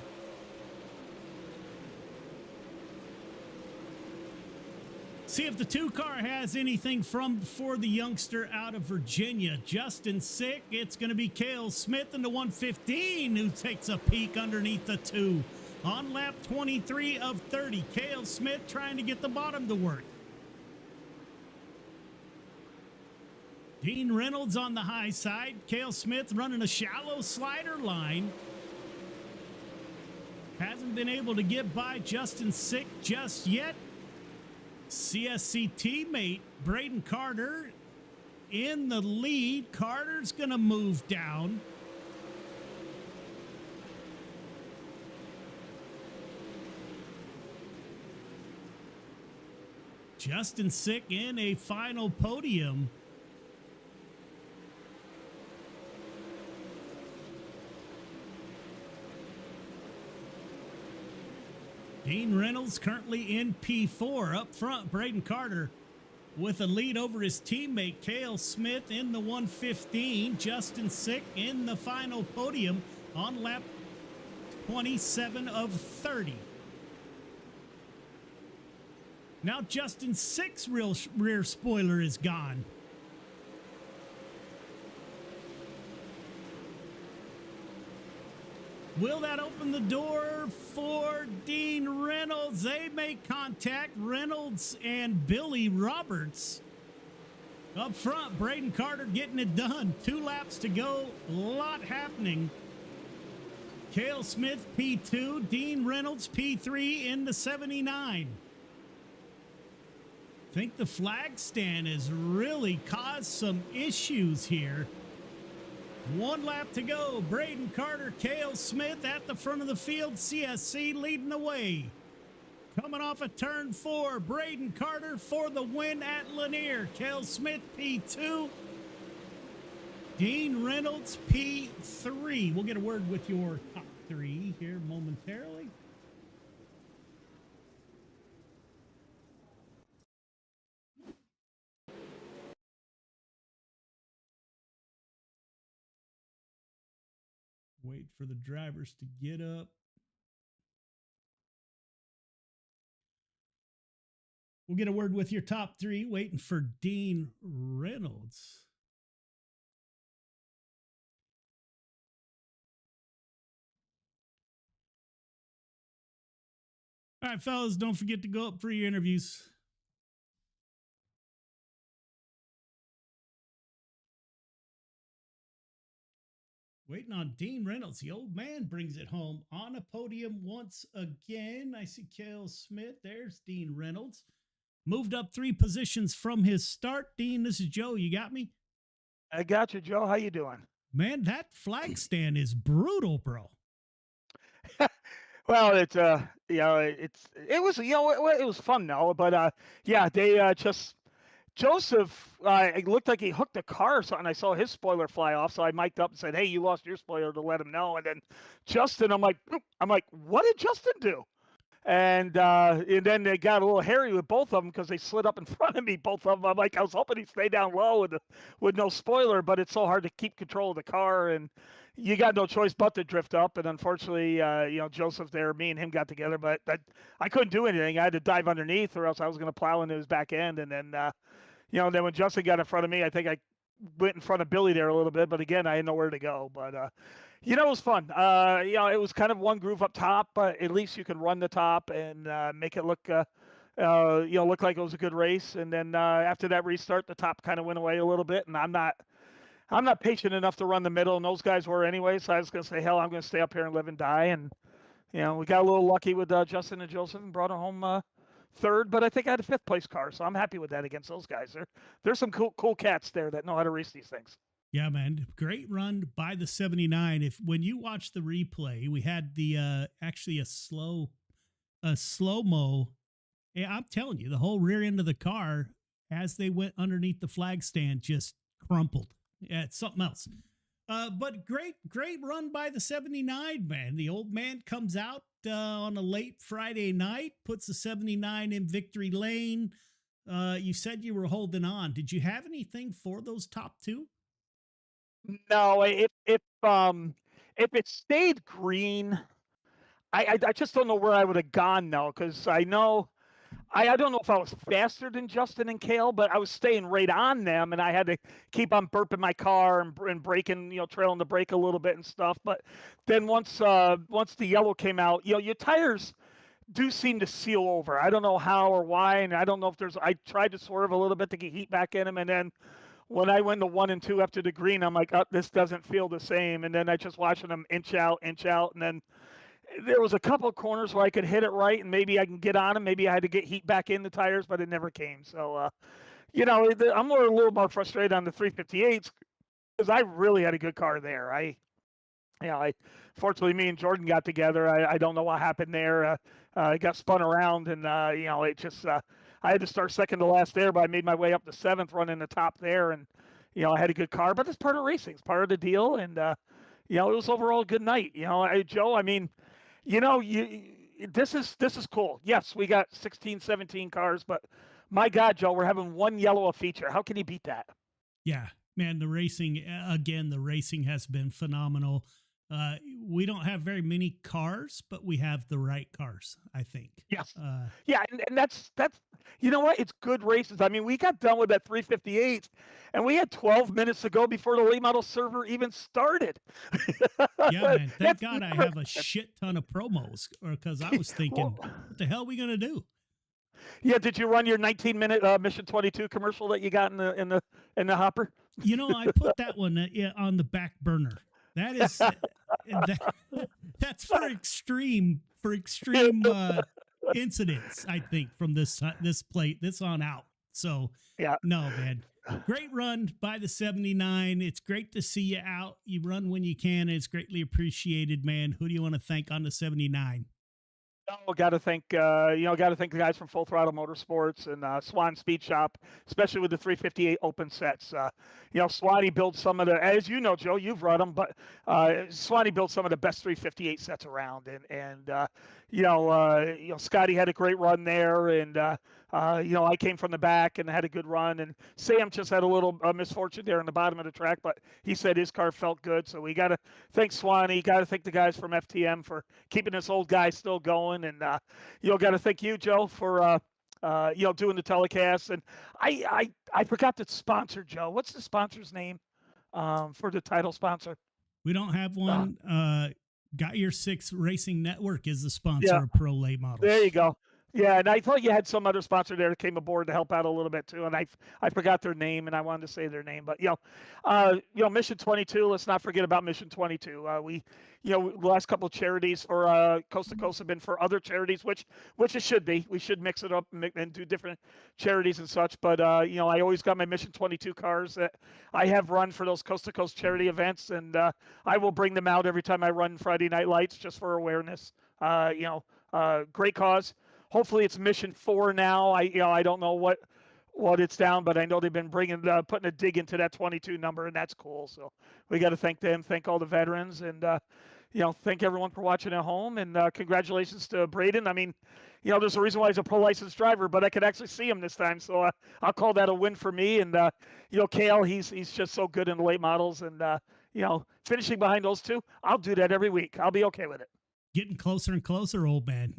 See if the 2 car has anything for the youngster out of Virginia. Justin Sick. It's going to be Cale Smith in the 115 who takes a peek underneath the 2. On lap 23 of 30, Cale Smith trying to get the bottom to work. Dean Reynolds on the high side. Cale Smith running a shallow slider line. Hasn't been able to get by Justin Sick just yet. CSC teammate Braden Carter in the lead. Carter's going to move down. Justin Sick in a final podium. Dean Reynolds currently in P4. Up front, Braden Carter with a lead over his teammate Cale Smith in the 115. Justin Sick in the final podium on lap 27 of 30. Now Justin Sick's rear spoiler is gone. Will that open the door for Dean Reynolds? They make contact. Reynolds and Billy Roberts. Up front, Braden Carter getting it done. 2 laps to go. A lot happening. Cale Smith, P2. Dean Reynolds, P3 in the 79. I think the flag stand has really caused some issues here. 1 lap to go. Braden Carter, Cale Smith at the front of the field. CSC leading the way. Coming off of turn 4, Braden Carter for the win at Lanier. Cale Smith, P2. Dean Reynolds, P3. We'll get a word with your top 3 here momentarily. Wait for the drivers to get up. We'll get a word with your top three. Waiting for Dean Reynolds. All right, fellas, don't forget to go up for your interviews. Waiting on Dean Reynolds. The old man brings it home on a podium once again. I see Cale Smith. There's Dean Reynolds. Moved up 3 positions from his start. Dean, this is Joe. You got me? I got you, Joe. How you doing? Man, that flag stand is brutal, bro. Well, it was it was fun though, but yeah, they just Joseph, it looked like he hooked a car or something. I saw his spoiler fly off, so I mic'd up and said, "Hey, you lost your spoiler," to let him know. And then Justin, I'm like, what did Justin do? And then they got a little hairy with both of them because they slid up in front of me, both of them. I'm like, I was hoping he'd stay down low with no spoiler, but it's so hard to keep control of the car, and you got no choice but to drift up. And unfortunately, Joseph there, me and him got together, but I couldn't do anything. I had to dive underneath, or else I was going to plow into his back end. And then, then when Justin got in front of me, I think I went in front of Billy there a little bit, but again, I had nowhere to go. But it was fun. It was kind of one groove up top, but at least you can run the top and make it look, look like it was a good race. And then after that restart, the top kind of went away a little bit, and I'm not patient enough to run the middle, and those guys were anyway. So I was going to say, hell, I'm going to stay up here and live and die. And we got a little lucky with Justin and Joseph and brought it home third, but I think I had a 5th place car, so I'm happy with that against those guys. There's some cool cats there that know how to race these things. Yeah, man, great run by the 79. When you watch the replay, we had the actually a slow mo. Yeah, I'm telling you, the whole rear end of the car as they went underneath the flag stand just crumpled. Yeah, it's something else. But great run by the 79, man. The old man comes out on a late Friday night, puts the 79 in victory lane. You said you were holding on. Did you have anything for those top 2? No, if it stayed green, I just don't know where I would have gone now, because I know I don't know if I was faster than Justin and Cale, but I was staying right on them, and I had to keep on burping my car and braking, trailing the brake a little bit and stuff. But then once the yellow came out, your tires do seem to seal over. I don't know how or why, and I don't know if I tried to swerve a little bit to get heat back in them, and then when I went to 1 and 2 after the green, I'm like, oh, this doesn't feel the same. And then I just watching them inch out, and then there was a couple of corners where I could hit it right, and maybe I can get on them. Maybe I had to get heat back in the tires, but it never came. So, I'm a little more frustrated on the 358s because I really had a good car there. Fortunately, me and Jordan got together. I don't know what happened there. I got spun around, and it just I had to start second to last there, but I made my way up to 7th, running the top there, and I had a good car. But it's part of racing. It's part of the deal, and it was overall a good night. Joe, I mean, this is cool. Yes, we got 16, 17 cars, but my God, Joe, we're having one yellow a feature. How can you beat that? Yeah, man, the racing has been phenomenal. We don't have very many cars, but we have the right cars, I think. Yes. And that's you know what? It's good races. I mean, we got done with that 358, and we had 12 minutes to go before the late model server even started. Yeah, man. Thank God I have a shit ton of promos, because I was thinking, what the hell are we gonna do? Yeah, did you run your 19-minute Mission 22 commercial that you got in the hopper? I put that one on the back burner. That is that's for extreme incidents, I think, from this on out. So yeah, no, man, great run by the 79. It's great to see you out. You run when you can, and it's greatly appreciated, man. Who do you want to thank on the 79? Got to thank the guys from Full Throttle Motorsports and Swan Speed Shop, especially with the 358 open sets. Swanee builds some of as you know, Joe, you've run them, but Swanee builds some of the best 358 sets around, and Scotty had a great run there, and I came from the back and had a good run, and Sam just had a little misfortune there in the bottom of the track, but he said his car felt good. So we got to thank Swanee, got to thank the guys from FTM for keeping this old guy still going, and got to thank you, Joe, for doing the telecast. And I forgot the sponsor, Joe. What's the sponsor's name for the title sponsor? We don't have one. Got Your Six Racing Network is the sponsor Yeah. of Pro Late Models. There you go. Yeah, and I thought you had some other sponsor there that came aboard to help out a little bit too, and I forgot their name, and I wanted to say their name, but Mission 22. Let's not forget about Mission 22. The last couple of charities for Coast to Coast have been for other charities, which it should be. We should mix it up and do different charities and such. But I always got my Mission 22 cars that I have run for those Coast to Coast charity events, and I will bring them out every time I run Friday Night Lights just for awareness. Great cause. Hopefully it's Mission 4 now. I don't know what it's down, but I know they've been putting a dig into that 22 number, and that's cool. So we got to thank them, thank all the veterans, and thank everyone for watching at home. And congratulations to Braden. I mean, there's a reason why he's a pro licensed driver, but I could actually see him this time, so I'll call that a win for me. And Kale, he's just so good in the late models, and finishing behind those two, I'll do that every week. I'll be okay with it. Getting closer and closer, old man.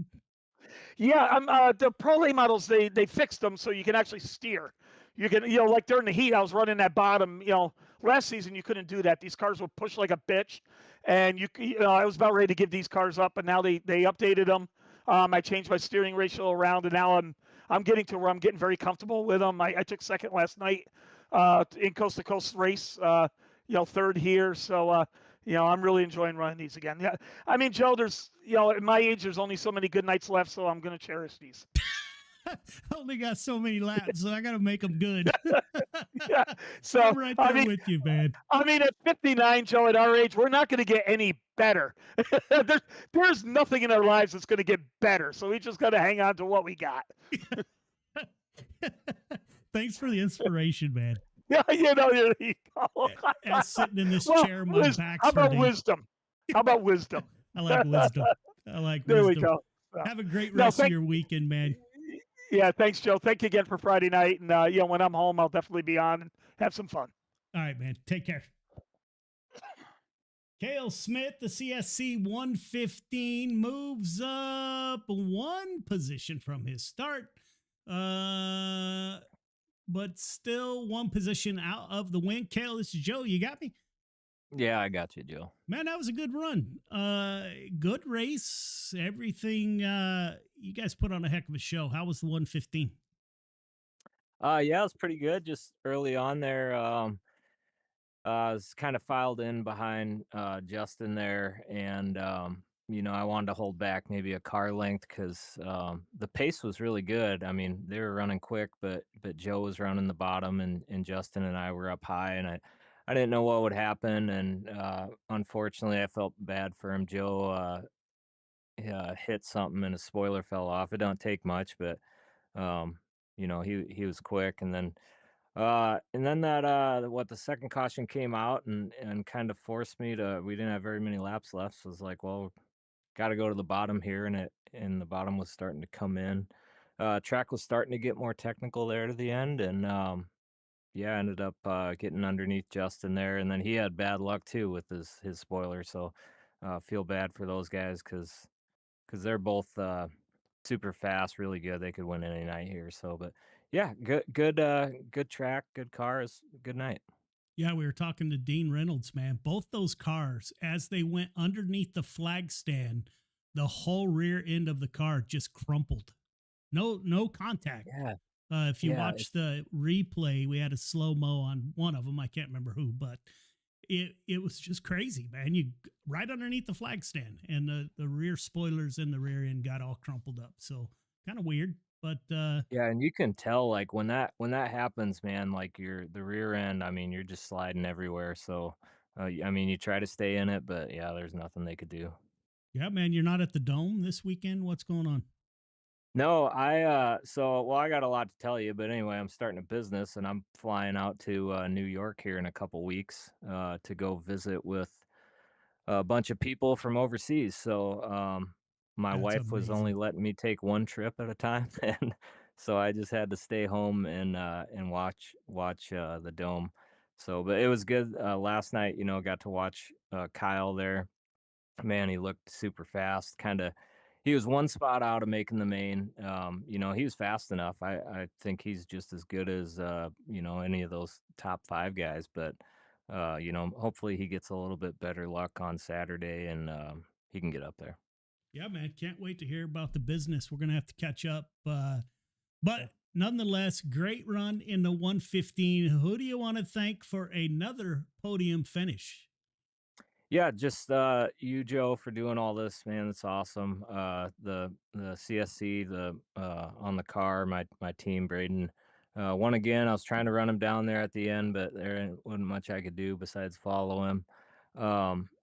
Yeah, the Pro Late models, they fixed them so you can actually steer. You can, like during the heat, I was running that bottom. Last season you couldn't do that. These cars would push like a bitch, and I was about ready to give these cars up, but now they updated them. I changed my steering ratio around, and now I'm getting to where I'm getting very comfortable with them. I took second last night in Coast to Coast race. Third here, so I'm really enjoying running these again. Yeah, I mean, Joe, there's at my age, there's only so many good nights left, so I'm gonna cherish these. I only got so many laps, so I got to make them good. Yeah, so I'm right there with you, man. I mean, at 59, Joe, at our age, we're not going to get any better. There's nothing in our lives that's going to get better, so we just got to hang on to what we got. Thanks for the inspiration, man. Yeah, there you go. As sitting in this chair, my back's How about hurting. wisdom? How about wisdom? I like wisdom. I like There wisdom. we go. Have a great rest of your weekend, man. Yeah, thanks, Joe. Thank you again for Friday night. And, when I'm home, I'll definitely be on and have some fun. All right, man. Take care. Cale Smith, the CSC 115, moves up one position from his start. But still one position out of the win. Cale, this is Joe. You got me? Yeah, I got you, Joe. Man, that was a good run. Good race. Everything. You guys put on a heck of a show. How was the 115? Yeah, it was pretty good. Just early on there, I was kind of filed in behind Justin there, and I wanted to hold back maybe a car length because the pace was really good. I mean, they were running quick, but Joe was running the bottom, and Justin and I were up high, and I didn't know what would happen, and unfortunately, I felt bad for him. Joe hit something, and his spoiler fell off. It don't take much, but he was quick, and then the second caution came out and kind of forced me to. We didn't have very many laps left, so I was like, well, got to go to the bottom here, and the bottom was starting to come in. Track was starting to get more technical there to the end, and I ended up getting underneath Justin there, and then he had bad luck too with his spoiler. So feel bad for those guys because they're both super fast, really good. They could win any night here. So, but yeah, good track, good cars, good night. Yeah, we were talking to Dean Reynolds, man. Both those cars, as they went underneath the flag stand, the whole rear end of the car just crumpled. No contact. Yeah. If you watch the replay, we had a slow-mo on one of them. I can't remember who, but it was just crazy, man. You right underneath the flag stand, and the rear spoilers in the rear end got all crumpled up. So kind of weird, but yeah, and you can tell like when that happens, man, like the rear end, I mean, you're just sliding everywhere. So I mean, you try to stay in it, but yeah, there's nothing they could do. Yeah, man, you're not at the Dome this weekend. What's going on? No, I got a lot to tell you, but anyway, I'm starting a business and I'm flying out to New York here in a couple weeks to go visit with a bunch of people from overseas. So my That's wife was amazing. only letting me take one trip at a time, and so I just had to stay home and watch the dome. So, but it was good last night. Got to watch Kyle there. Man, he looked super fast. He was one spot out of making the main. He was fast enough. I think he's just as good as any of those top five guys. But hopefully he gets a little bit better luck on Saturday and he can get up there. Yeah, man, can't wait to hear about the business. We're gonna have to catch up, but nonetheless, great run in the 115. Who do you want to thank for another podium finish? Yeah, just you, Joe, for doing all this, man. It's awesome. The CSC, the on the car, my team, Braden, won again. I was trying to run him down there at the end, but there wasn't much I could do besides follow him.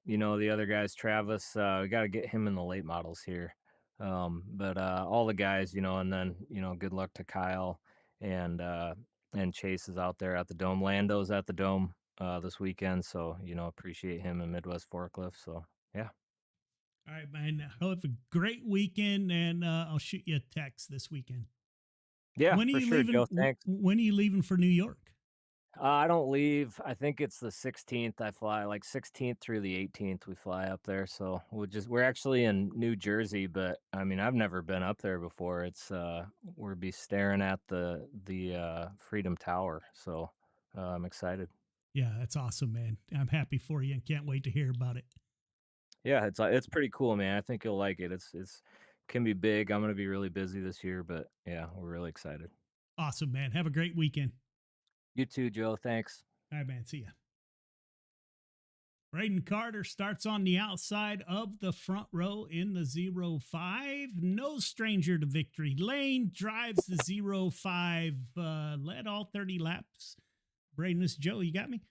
The other guys, Travis, we got to get him in the late models here. But all the guys, and then good luck to Kyle and uh, and Chase is out there at the dome. Lando's at the dome this weekend. So, appreciate him in Midwest Forklift. So, yeah. All right, man. Have a great weekend, and I'll shoot you a text this weekend. Yeah, When are for you sure, leaving? Joe. Thanks. When are you leaving for New York? I don't leave. I think it's the 16th. I fly like 16th through the 18th. We fly up there. So we're actually in New Jersey, but I mean, I've never been up there before. We'll be staring at the Freedom Tower. So I'm excited. Yeah, that's awesome, man. I'm happy for you and can't wait to hear about it. Yeah, it's pretty cool, man. I think you'll like it. It's can be big. I'm gonna be really busy this year, but yeah, we're really excited. Awesome, man. Have a great weekend. You too, Joe. Thanks. All right, man. See ya. Braden Carter starts on the outside of the front row in the 05. No stranger to victory lane. Drives the 05. Led all 30 laps. Braden, this is Joe. You got me?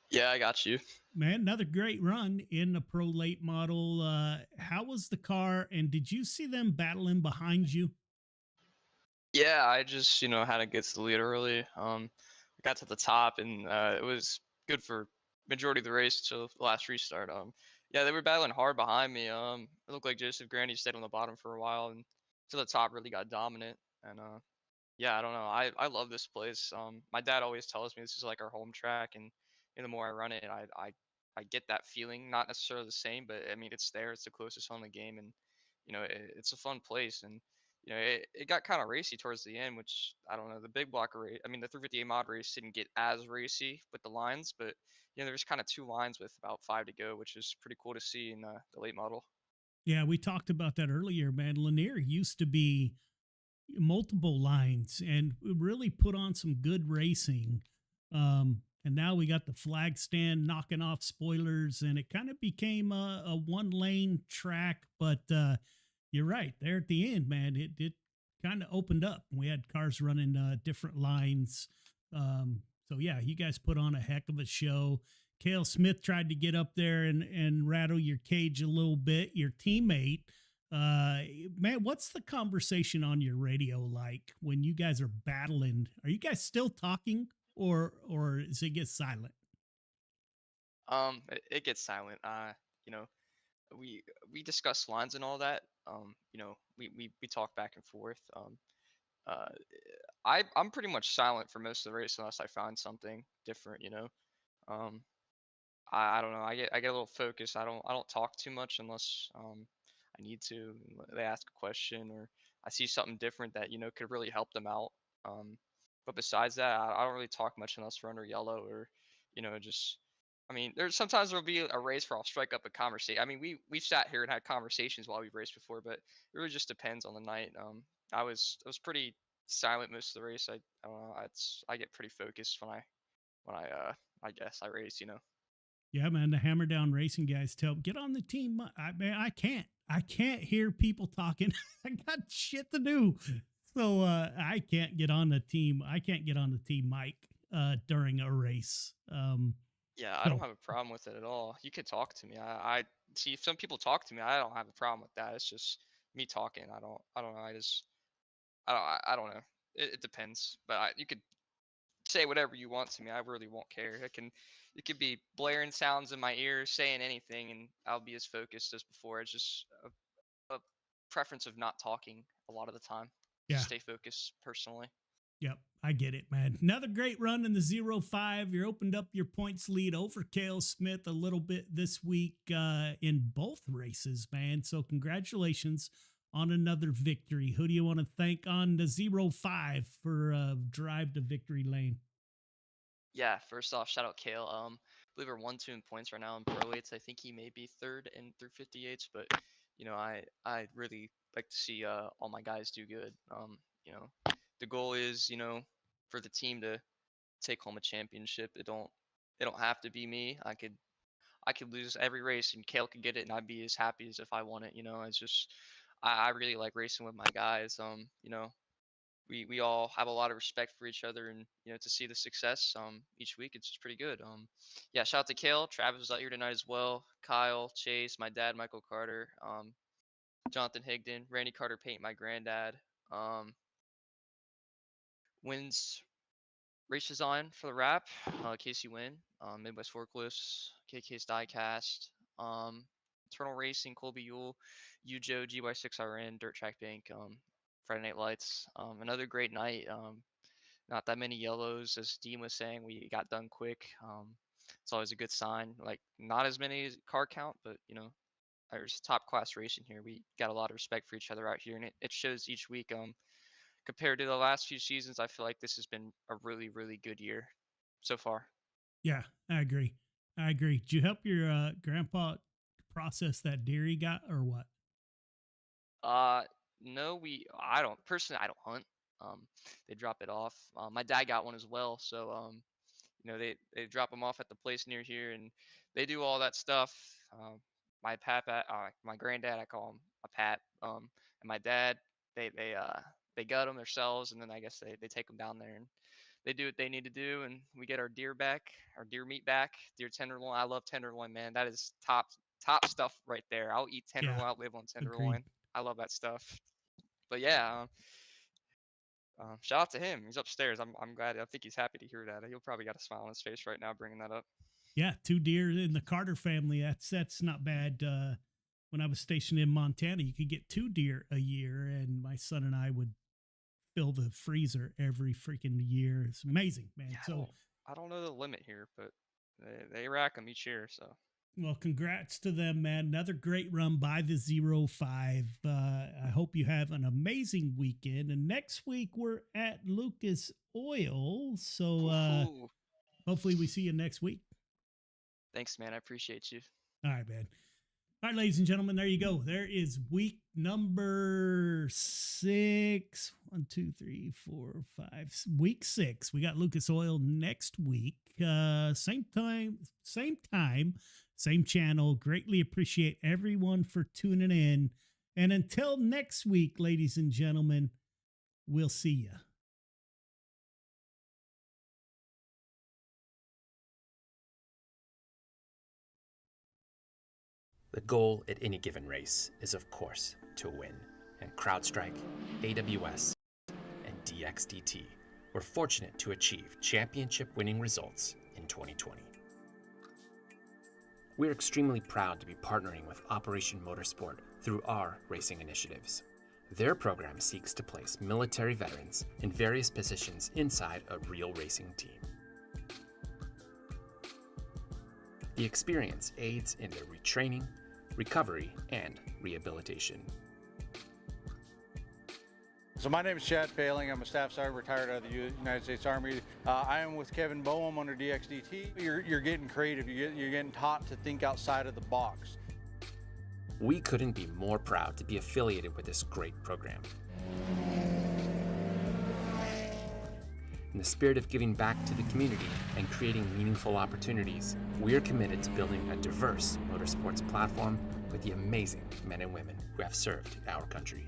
Yeah, I got you. Man, another great run in the pro late model. How was the car? And did you see them battling behind you? Yeah, I just had to get to the lead early. Got to the top, and it was good for majority of the race till the last restart. Yeah, they were battling hard behind me. It looked like Joseph Grandy stayed on the bottom for a while, and to the top really got dominant. And yeah, I don't know. I love this place. My dad always tells me this is like our home track, and the more I run it, I get that feeling. Not necessarily the same, but I mean it's there. It's the closest home in the game, and it's a fun place. And it got kind of racy towards the end, which I don't know. The big block race, I mean the 358 mod race didn't get as racy with the lines, but there's kind of two lines with about 5 to go, which is pretty cool to see in the late model. Yeah, we talked about that earlier, man. Lanier used to be multiple lines and really put on some good racing. And now we got the flag stand knocking off spoilers, and it kind of became a one lane track. But you're right, there at the end, man, it kind of opened up. We had cars running different lines. So yeah, you guys put on a heck of a show. Cale Smith tried to get up there and rattle your cage a little bit. Your teammate, man, what's the conversation on your radio like when you guys are battling? Are you guys still talking, or does it get silent? It gets silent. You know, we we discuss lines and all that. We talk back and forth. Uh, I'm pretty much silent for most of the race unless I find something different. Um, I don't know. I get a little focused. I don't talk too much unless I need to. They ask a question or I see something different that could really help them out. Um, but besides that, I don't really talk much unless we're under yellow or just. I mean, there'll be a race where I'll strike up a conversation. I mean, we've sat here and had conversations while we've raced before, but it really just depends on the night. I was pretty silent most of the race. I don't know. I get pretty focused when I guess I race. Yeah, man, the Hammer Down Racing guys tell get on the team. Man, I can't hear people talking. I got shit to do. So I can't get on the team. I can't get on the team mic during a race. Yeah, I don't have a problem with it at all. You could talk to me. I see if some people talk to me, I don't have a problem with that. It's just me talking. I don't know. I don't know. It depends. But you could say whatever you want to me. I really won't care. It could be blaring sounds in my ears, saying anything, and I'll be as focused as before. It's just a preference of not talking a lot of the time. Yeah. stay focused personally. Yep, I get it, man. Another great run in the 0-5. You opened up your points lead over Cale Smith a little bit this week in both races, man. So congratulations on another victory. Who do you want to thank on the 0-5 for drive to victory lane? Yeah, first off, shout out Kale. I believe we're 1-2 in points right now in pro weights. I think he may be third in through 58s, but I really like to see all my guys do good. The goal is for the team to take home a championship. It don't have to be me. I could lose every race and Kale could get it, and I'd be as happy as if I won it. It's just I really like racing with my guys. We all have a lot of respect for each other, and to see the success each week, it's just pretty good. Yeah, shout out to Kale. Travis was out here tonight as well. Kyle, Chase, my dad, Michael Carter, Jonathan Higdon, Randy Carter Paint, my granddad. Wins races on for the wrap. Casey Wynn, Midwest Forklifts, KK's Diecast, Eternal Racing, Colby Yule, Joe, GY6RN, Dirt Track Bank, Friday Night Lights. Another great night. Not that many yellows, as Dean was saying. We got done quick. It's always a good sign. Like, not as many car count, but there's top class racing here. We got a lot of respect for each other out here, and it shows each week. Compared to the last few seasons, I feel like this has been a really, really good year so far. Yeah, I agree. Did you help your grandpa process that deer he got, or what? No, I don't hunt. They drop it off. My dad got one as well, so they drop them off at the place near here, and they do all that stuff. My granddad, I call him a Pat, and my dad, they gut them themselves, and then I guess they take them down there and they do what they need to do, and we get our deer meat back, deer tenderloin. I love tenderloin, man. That is top stuff right there. I'll eat tenderloin. Yeah, I'll live on tenderloin. agreed. I love that stuff. But yeah, shout out to him. He's upstairs. I'm glad. I think he's happy to hear that. He'll probably got a smile on his face right now bringing that up. Yeah, 2 deer in the Carter family. That's not bad. When I was stationed in Montana, you could get 2 deer a year, and my son and I would fill the freezer every freaking year. It's amazing, man. Yeah, So I don't know the limit here, but they rack them each year. So well, congrats to them, man. Another great run by the 0-5. I hope you have an amazing weekend. And next week we're at Lucas Oil, so hopefully we see you next week. Thanks, man. I appreciate you. All right, man. All right, ladies and gentlemen, there you go. There is week number 6. 1, 2, 3, 4, 5. Week 6. We got Lucas Oil next week. Same time, same channel. Greatly appreciate everyone for tuning in. And until next week, ladies and gentlemen, we'll see you. The goal at any given race is, of course, to win. And CrowdStrike, AWS, and DXDT were fortunate to achieve championship-winning results in 2020. We're extremely proud to be partnering with Operation Motorsport through our racing initiatives. Their program seeks to place military veterans in various positions inside a real racing team. The experience aids in their retraining, recovery, and rehabilitation. So my name is Chad Failing. I'm a staff sergeant retired out of the United States Army. I am with Kevin Boehm under DXDT. You're getting creative. You're getting taught to think outside of the box. We couldn't be more proud to be affiliated with this great program. In the spirit of giving back to the community and creating meaningful opportunities, we're committed to building a diverse motorsports platform with the amazing men and women who have served our country.